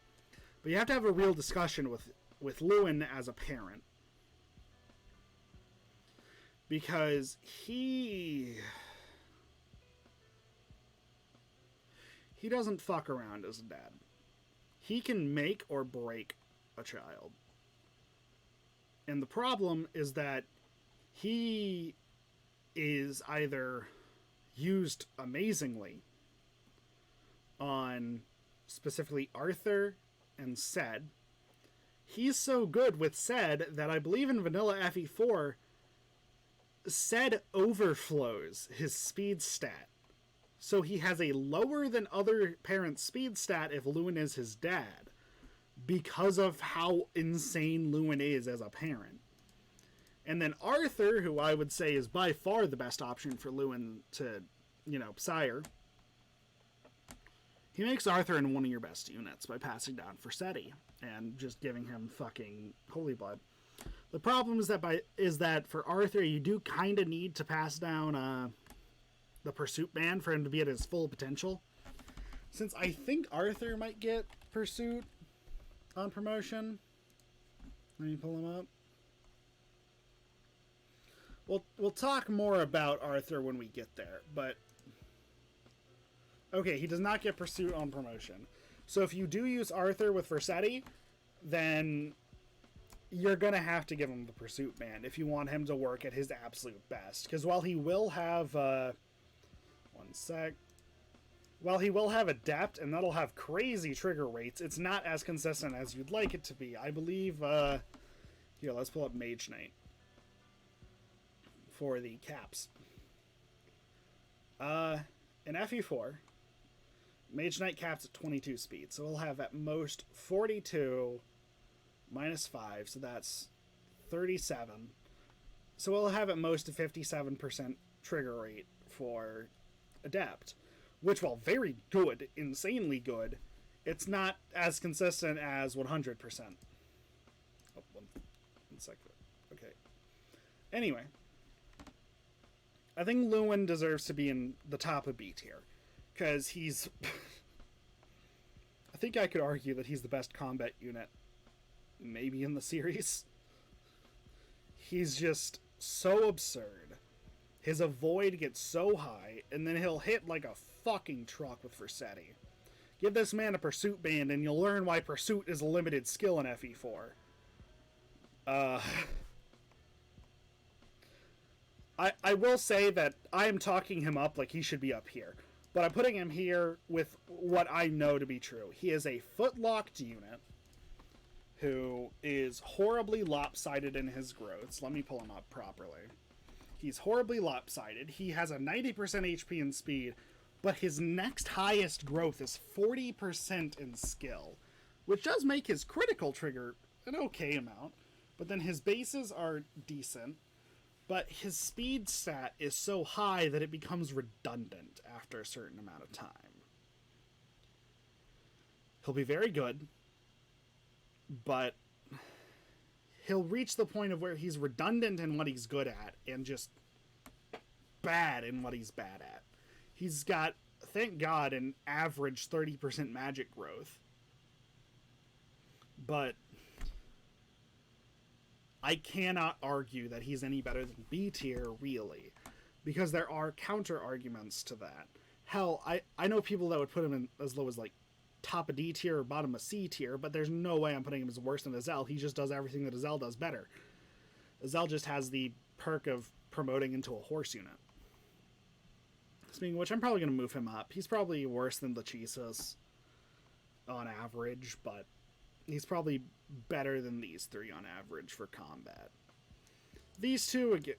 But you have to have a real discussion with Lewin as a parent. Because he doesn't fuck around as a dad. He can make or break a child. And the problem is that he is either used amazingly on specifically Arthur and Ced. He's so good with Ced that I believe in vanilla FE4, Ced overflows his speed stat. So he has a lower than other parents' speed stat if Lewin is his dad, because of how insane Lewin is as a parent. And then Arthur, who I would say is by far the best option for Lewin to, sire. He makes Arthur in one of your best units by passing down Forseti and just giving him fucking Holy Blood. The problem is that for Arthur, you do kind of need to pass down the Pursuit band for him to be at his full potential. Since I think Arthur might get Pursuit on promotion. Let me pull him up. We'll talk more about Arthur when we get there, but Okay, he does not get pursuit on promotion. So if you do use Arthur with Versetti, then you're going to have to give him the pursuit band if you want him to work at his absolute best. Because while he will have... one sec. While he will have Adept, and that'll have crazy trigger rates, it's not as consistent as you'd like it to be. I believe... here, let's pull up Mage Knight for the caps. In FE4... Mage Knight caps at 22 speed, so we'll have at most 42 minus 5, so that's 37. So we'll have at most a 57% trigger rate for Adept, which, while very good, insanely good, it's not as consistent as 100%. Oh, one second. Okay. Anyway, I think Lewin deserves to be in the top of B tier. Because he's... I think I could argue that he's the best combat unit maybe in the series. He's just so absurd. His avoid gets so high, and then he'll hit like a fucking truck with Versetti. Give this man a pursuit band, and you'll learn why pursuit is a limited skill in FE4. I will say that I am talking him up like he should be up here. But I'm putting him here with what I know to be true. He is a footlocked unit who is horribly lopsided in his growths. Let me pull him up properly. He's horribly lopsided. He has a 90% HP and speed, but his next highest growth is 40% in skill, which does make his critical trigger an okay amount, but then his bases are decent. But his speed stat is so high that it becomes redundant after a certain amount of time. He'll be very good, but he'll reach the point of where he's redundant in what he's good at and just bad in what he's bad at. He's got, thank God, an average 30% magic growth. But I cannot argue that he's any better than B tier, really, because there are counter arguments to that. Hell, I know people that would put him in as low as like top of D tier or bottom of C tier, but there's no way I'm putting him as worse than Azal. He just does everything that Azal does better. Azal just has the perk of promoting into a horse unit. Speaking of which, I'm probably going to move him up. He's probably worse than Legisus on average, but he's probably better than these three on average for combat. These two, again...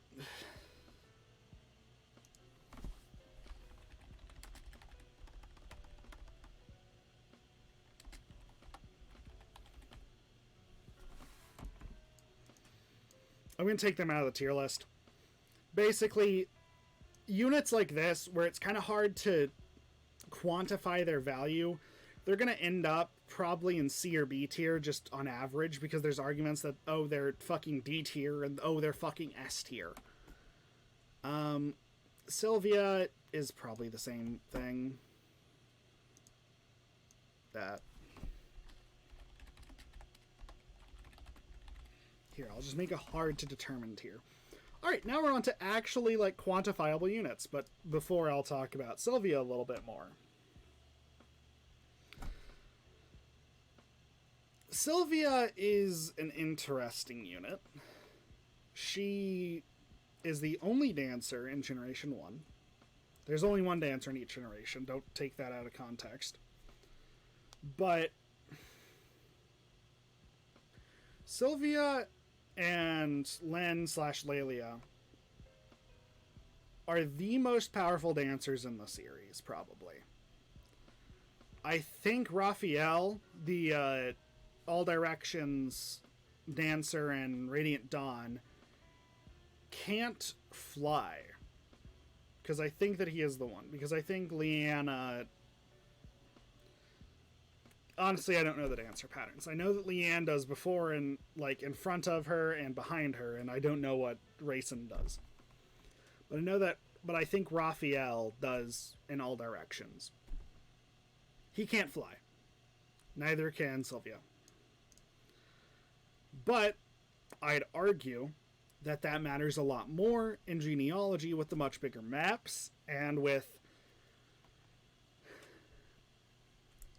I'm going to take them out of the tier list. Basically, units like this, where it's kind of hard to quantify their value, they're going to end up probably in C or B tier just on average, because there's arguments that, oh, they're fucking D tier, and oh, they're fucking S tier. Sylvia is probably the same thing. Here, I'll just make a hard to determine tier. Alright, now we're on to actually, like, quantifiable units, but before I'll talk about Sylvia a little bit more. Sylvia is an interesting unit. She is the only dancer in Generation 1. There's only one dancer in each generation, don't take that out of context. But Sylvia and Len/Lelia are the most powerful dancers in the series, probably. I think Raphael, the All Directions dancer and Radiant Dawn, can't fly. Because I think that he is the one. Because I think Leanna... Honestly, I don't know the dancer patterns. I know that Leanne does before and, like, in front of her and behind her, and I don't know what Rayson does. But I know that... But I think Raphael does in all directions. He can't fly. Neither can Sylvia. But I'd argue that that matters a lot more in genealogy with the much bigger maps and with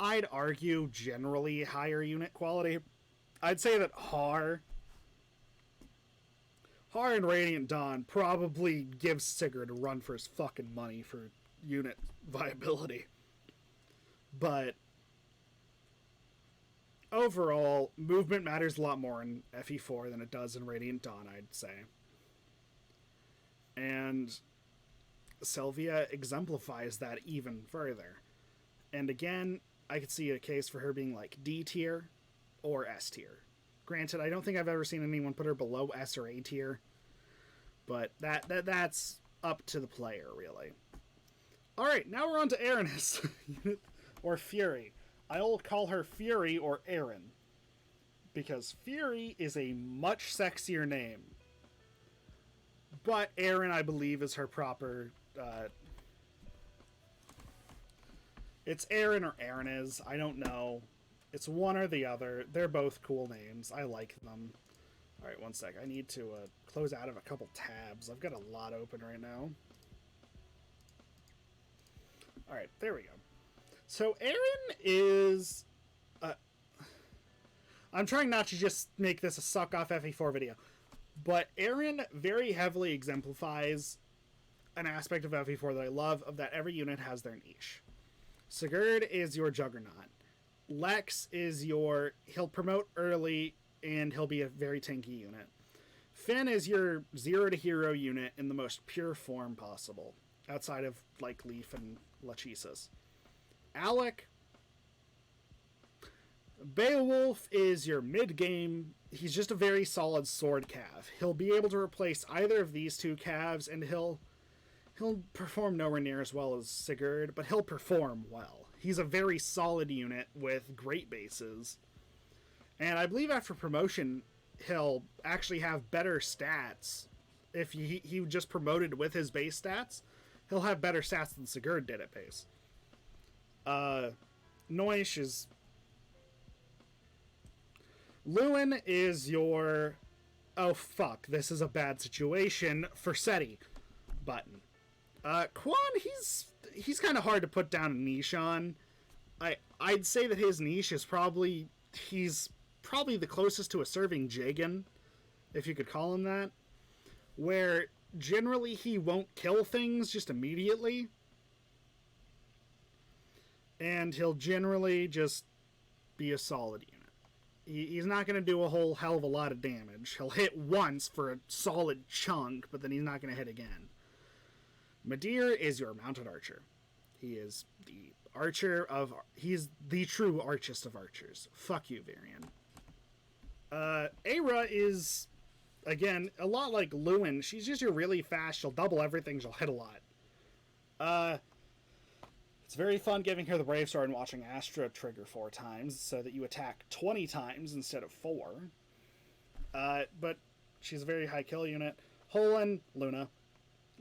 I'd argue generally higher unit quality. I'd say that Har and Radiant Dawn probably gives Sigurd a run for his fucking money for unit viability. But overall, movement matters a lot more in FE4 than it does in Radiant Dawn, I'd say. And Sylvia exemplifies that even further. And again, I could see a case for her being like D tier or S tier. Granted, I don't think I've ever seen anyone put her below S or A tier, but that's up to the player, really. All right, now we're on to Ernest, or Fury. I'll call her Fury or Erin, because Fury is a much sexier name. But Erin, I believe, is her proper... it's Erin or Erinez. I don't know. It's one or the other. They're both cool names. I like them. All right, one sec. I need to close out of a couple tabs. I've got a lot open right now. All right, there we go. So Erin is... I'm trying not to just make this a suck-off FE4 video. But Erin very heavily exemplifies an aspect of FE4 that I love, of that every unit has their niche. Sigurd is your Juggernaut. Lex is your... he'll promote early, and he'll be a very tanky unit. Finn is your 0 to hero unit in the most pure form possible, outside of, like, Leaf and Legisus. Alec... Beowulf is your mid-game. He's just a very solid sword cav. He'll be able to replace either of these two calves, and he'll perform nowhere near as well as Sigurd, but he'll perform well. He's a very solid unit with great bases. And I believe after promotion, he'll actually have better stats. If he just promoted with his base stats, he'll have better stats than Sigurd did at base. Noish is... Lewin is your... oh fuck, this is a bad situation for SETI button. Quan, he's kind of hard to put down a niche on. I'd say that his niche is probably... he's probably the closest to a serving Jagan, if you could call him that. Where generally he won't kill things just immediately. And he'll generally just be a solid unit. He's not going to do a whole hell of a lot of damage. He'll hit once for a solid chunk, but then he's not going to hit again. Madeira is your mounted archer. He is the archer of... he's the true archest of archers. Fuck you, Varian. Aira is, again, a lot like Lewin. She's just your really fast. She'll double everything. She'll hit a lot. It's very fun giving her the Brave Sword and watching Astra trigger 4 times so that you attack 20 times instead of 4. But she's a very high kill unit. Holland, Luna.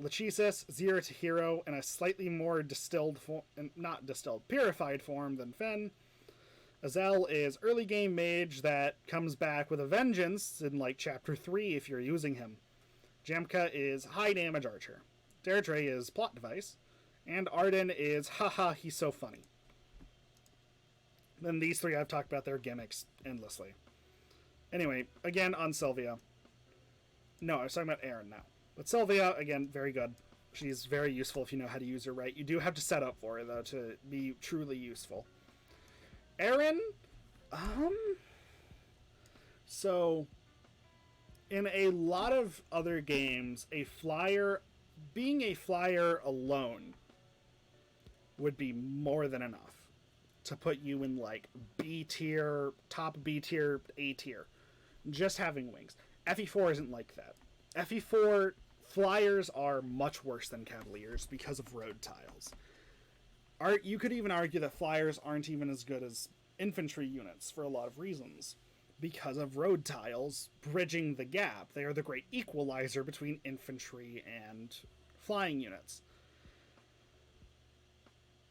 Legisus, 0 to hero, in a slightly more distilled form, not distilled, purified form than Finn. Azal is early game mage that comes back with a vengeance in like chapter 3 if you're using him. Jamka is high damage archer. Deirdre is plot device. And Arden is, haha, he's so funny. Then these 3 I've talked about their gimmicks endlessly. Anyway, again, on Sylvia. No, I was talking about Erin now. But Sylvia, again, very good. She's very useful if you know how to use her right. You do have to set up for her, though, to be truly useful. Erin, so, in a lot of other games, being a flyer alone would be more than enough to put you in, like, B tier, top B tier, A tier. Just having wings. FE4 isn't like that. FE4 flyers are much worse than cavaliers because of road tiles. You could even argue that flyers aren't even as good as infantry units for a lot of reasons. Because of road tiles bridging the gap. They are the great equalizer between infantry and flying units.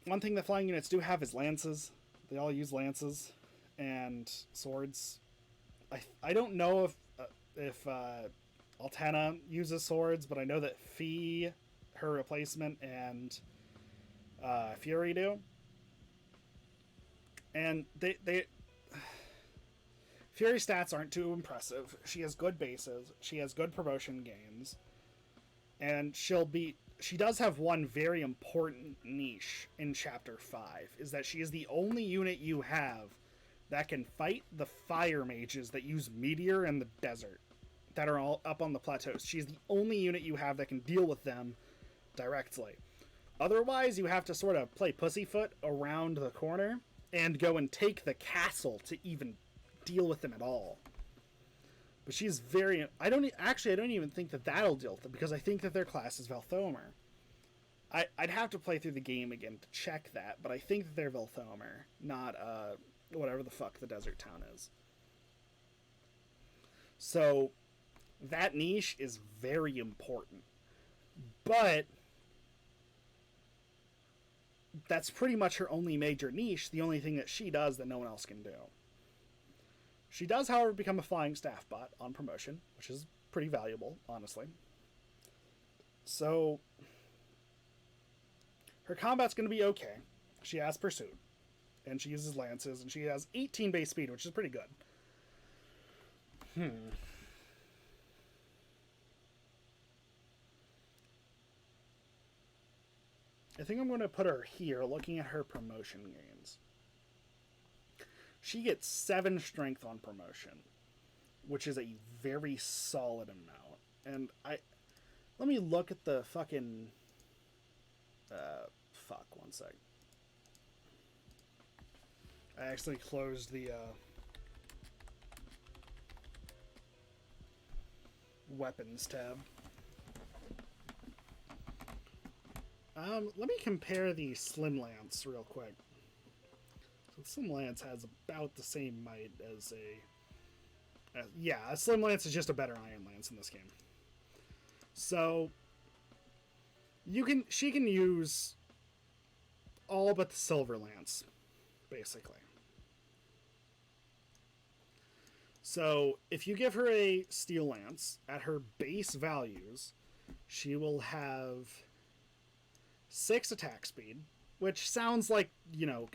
One thing that flying units do have is lances. They all use lances and swords. I don't know if Altana uses swords, but I know that Fee, her replacement, and Fury do. And they Fury stats aren't too impressive. She has good bases. She has good promotion gains. And she does have one very important niche in Chapter 5, is that she is the only unit you have that can fight the fire mages that use Meteor in the desert, that are all up on the plateaus. She's the only unit you have that can deal with them directly. Otherwise, you have to sort of play pussyfoot around the corner and go and take the castle to even deal with them at all. But she's very... I don't even think that that'll deal with them, because I think that their class is Velthomer. I'd have to play through the game again to check that, but I think that they're Velthomer, not whatever the fuck the desert town is. So that niche is very important. But that's pretty much her only major niche, the only thing that she does that no one else can do. She does, however, become a flying staff bot on promotion, which is pretty valuable, honestly. So her combat's going to be okay. She has pursuit, and she uses lances, and she has 18 base speed, which is pretty good. I think I'm going to put her here, looking at her promotion gains. She gets 7 strength on promotion, which is a very solid amount. And let me look at the fucking... one sec. I actually closed the weapons tab. Let me compare the Slim Lance real quick. So the Slim Lance has about the same might as a Slim Lance is just a better Iron Lance in this game. So she can use all but the Silver Lance, basically. So if you give her a Steel Lance at her base values, she will have 6 attack speed, which sounds like,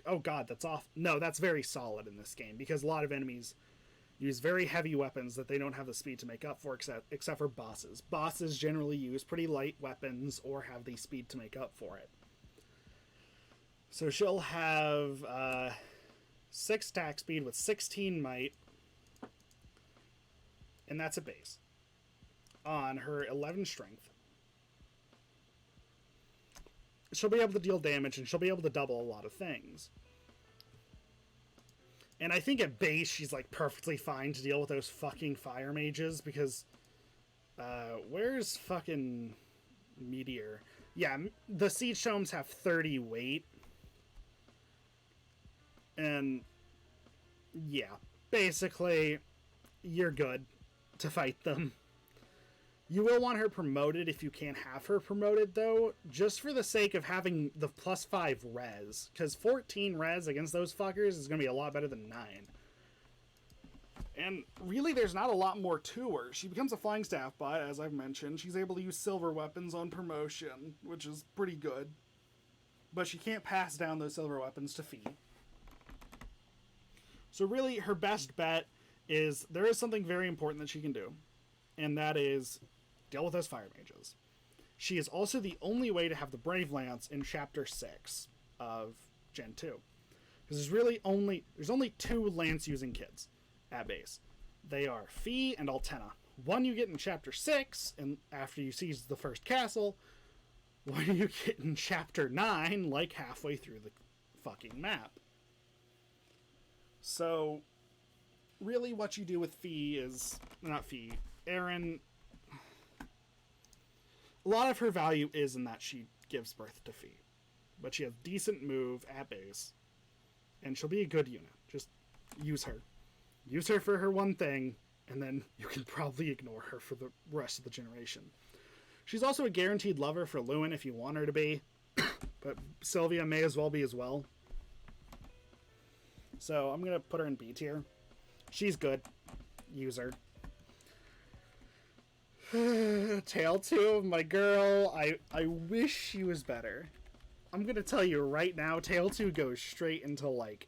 oh god, that's off. No, that's very solid in this game, because a lot of enemies use very heavy weapons that they don't have the speed to make up for, except for bosses. Bosses generally use pretty light weapons or have the speed to make up for it. So she'll have 6 attack speed with 16 might, and that's a base. On her 11 strength, she'll be able to deal damage, and she'll be able to double a lot of things. And I think at base, she's like perfectly fine to deal with those fucking fire mages, because where's fucking Meteor? Yeah, the siege tomes have 30 weight. And yeah, basically, you're good to fight them. You will want her promoted if you can't have her promoted, though, just for the sake of having the +5 res. Because 14 res against those fuckers is going to be a lot better than 9. And really, there's not a lot more to her. She becomes a flying staff bot, as I've mentioned. She's able to use silver weapons on promotion, which is pretty good. But she can't pass down those silver weapons to Fee. So really, her best bet is there is something very important that she can do. And that is deal with those fire mages. She is also the only way to have the Brave Lance in Chapter 6 of Gen 2. Because there's only 2 lance-using kids at base. They are Fee and Altena. One you get in Chapter 6, and after you seize the first castle. One you get in Chapter 9, like halfway through the fucking map. So, really what you do with Fee is... Not Fee. Erin... A lot of her value is in that she gives birth to Fee. But she has decent move at base. And she'll be a good unit. Just use her. Use her for her one thing, and then you can probably ignore her for the rest of the generation. She's also a guaranteed lover for Lewin if you want her to be. But Sylvia may as well be as well. So I'm going to put her in B tier. She's good. Use her. Tale 2, my girl. I wish she was better. I'm going to tell you right now, Tale 2 goes straight into, like,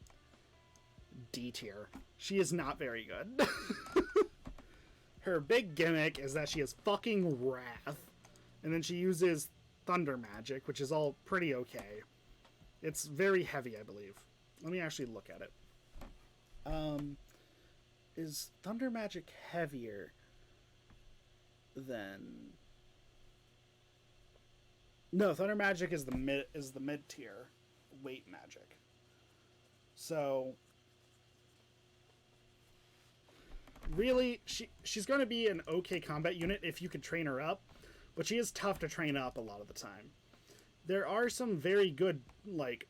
D tier. She is not very good. Her big gimmick is that she has fucking wrath. And then she uses thunder magic, which is all pretty okay. It's very heavy, I believe. Let me actually look at it. Is thunder magic heavier than... No, thunder magic is the mid tier weight magic. So really, she's going to be an okay combat unit if you can train her up, but she is tough to train up a lot of the time. There are some very good, like,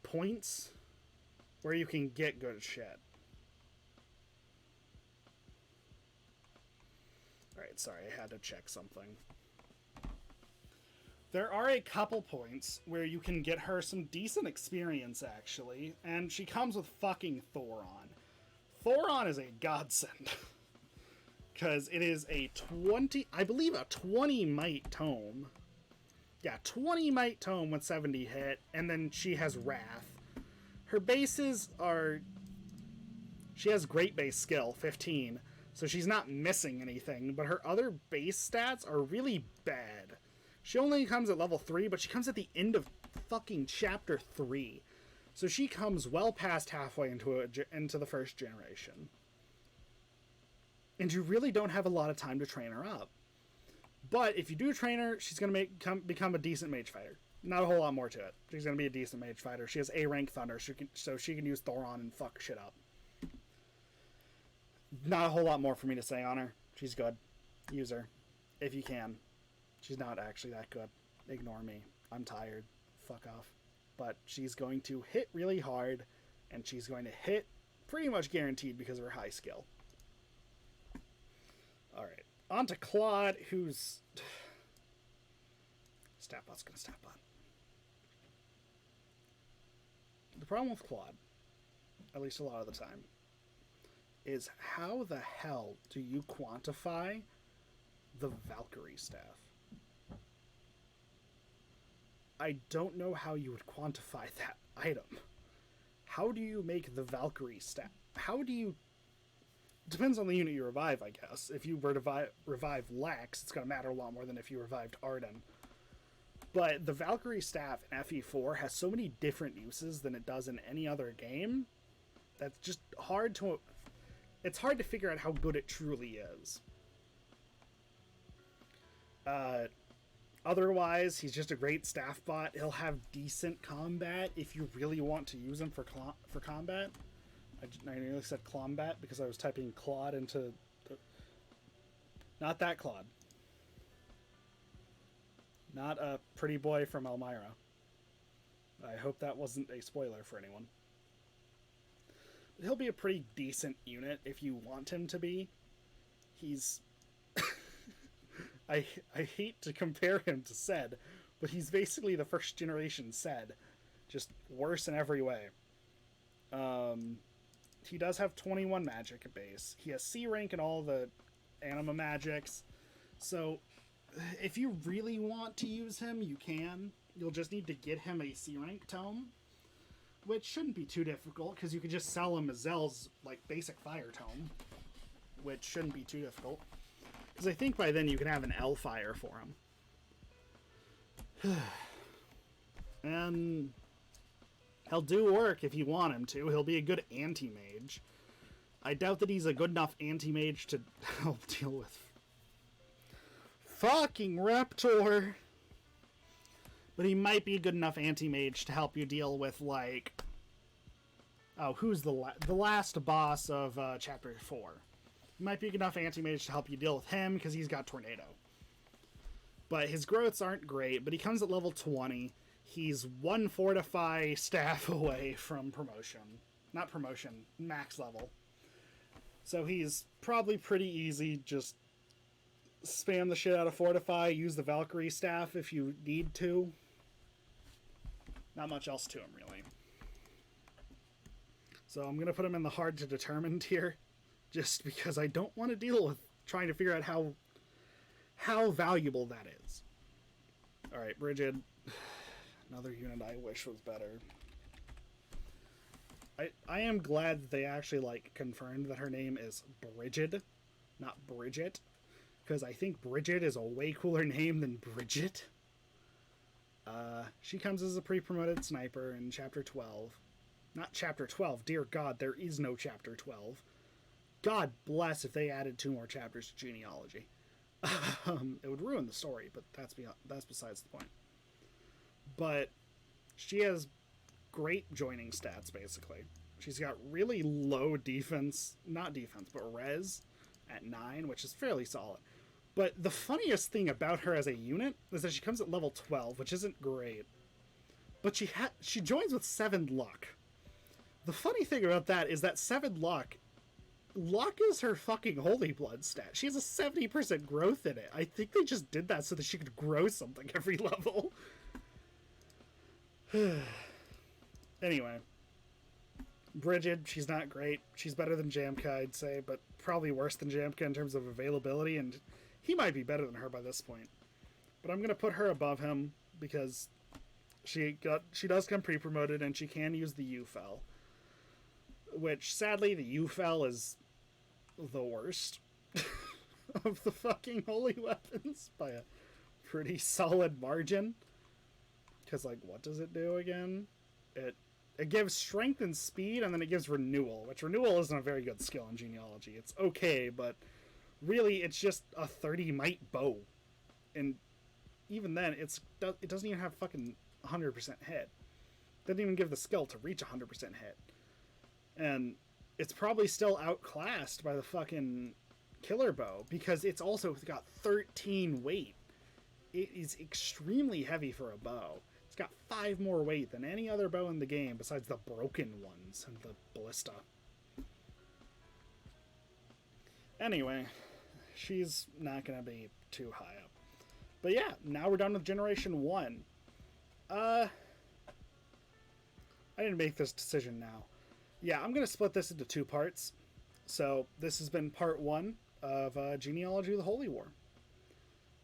points where you can get good shit. Alright, sorry, I had to check something. There are a couple points where you can get her some decent experience, actually, and she comes with fucking Thoron. Thoron is a godsend. Because it is a 20 might tome. Yeah, 20 might tome with 70 hit, and then she has Wrath. Her bases are... She has great base skill, 15, so she's not missing anything, but her other base stats are really bad. She only comes at level 3, but she comes at the end of fucking chapter 3. So she comes well past halfway into the first generation. And you really don't have a lot of time to train her up. But if you do train her, she's going to become a decent mage fighter. Not a whole lot more to it. She's going to be a decent mage fighter. She has A-rank Thunder, so she can use Thoron and fuck shit up. Not a whole lot more for me to say on her. She's good. Use her. If you can. She's not actually that good. Ignore me. I'm tired. Fuck off. But she's going to hit really hard, and she's going to hit pretty much guaranteed because of her high skill. Alright. On to Claude, who's... Statbot's gonna Statbot. The problem with Claude, at least a lot of the time, is how the hell do you quantify the Valkyrie staff? I don't know how you would quantify that item. How do you make the Valkyrie staff? How do you... Depends on the unit you revive, I guess. If you were to revive Lax, it's going to matter a lot more than if you revived Arden. But the Valkyrie staff in FE4 has so many different uses than it does in any other game. That's just hard to... It's hard to figure out how good it truly is. Otherwise, he's just a great staff bot. He'll have decent combat if you really want to use him for combat. I nearly said Clombat because I was typing Claude into... Not that Claude. Not a pretty boy from Elmira. I hope that wasn't a spoiler for anyone. But he'll be a pretty decent unit if you want him to be. He's... I hate to compare him to Sed, but he's basically the first generation Sed. Just worse in every way. He does have 21 magic at base. He has C rank in all the anima magics. So if you really want to use him, you can. You'll just need to get him a C rank tome, which shouldn't be too difficult because you could just sell him Azal's like basic fire tome, which shouldn't be too difficult. Because I think by then you can have an L fire for him. And he'll do work if you want him to. He'll be a good anti-mage. I doubt that he's a good enough anti-mage to help deal with fucking Raptor. But he might be a good enough anti-mage to help you deal with, like... Oh, who's the last boss of Chapter 4? He might be a good enough anti-mage to help you deal with him, because he's got Tornado. But his growths aren't great, but he comes at level 20. He's one Fortify staff away from promotion. Not promotion, max level. So he's probably pretty easy, just spam the shit out of Fortify, use the Valkyrie staff if you need to. Not much else to him, really. So I'm going to put him in the hard to determine tier, just because I don't want to deal with trying to figure out how valuable that is. Alright, Bridget. Another unit I wish was better. I am glad that they actually, like, confirmed that her name is Bridget, not Bridget. Because I think Bridget is a way cooler name than Bridget. She comes as a pre-promoted sniper in Chapter 12. Not Chapter 12. Dear God, there is no Chapter 12. God bless if they added 2 more chapters to genealogy. It would ruin the story, but that's besides the point. But she has great joining stats, basically. She's got really low defense, not defense, but res at 9, which is fairly solid. But the funniest thing about her as a unit is that she comes at level 12, which isn't great. But she joins with 7 luck. The funny thing about that is that 7 luck is her fucking holy blood stat. She has a 70% growth in it. I think they just did that so that she could grow something every level. Anyway. Bridget, she's not great. She's better than Jamka, I'd say, but probably worse than Jamka in terms of availability, and he might be better than her by this point. But I'm going to put her above him because she does come pre-promoted and she can use the U-Fel. Which, sadly, the U-Fel is the worst of the fucking holy weapons by a pretty solid margin. Because, like, what does it do again? It gives strength and speed, and then it gives renewal, which renewal isn't a very good skill in genealogy. It's okay, but really it's just a 30 might bow. And even then, it doesn't even have fucking 100% hit. It doesn't even give the skill to reach 100% hit. And it's probably still outclassed by the fucking killer bow, because it's also got 13 weight. It is extremely heavy for a bow. It's got 5 more weight than any other bow in the game besides the broken ones and the ballista. Anyway, she's not going to be too high up. But yeah, now we're done with Generation 1. I didn't make this decision now. Yeah, I'm going to split this into 2 parts. So this has been part 1 of Genealogy of the Holy War.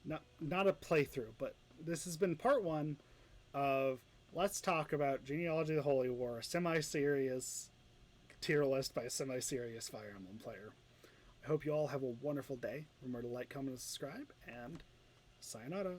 Not a playthrough, but this has been part 1 of let's talk about Genealogy of the Holy War, a semi-serious tier list by a semi-serious Fire Emblem player. I hope you all have a wonderful day. Remember to like, comment, and subscribe, and sayonara.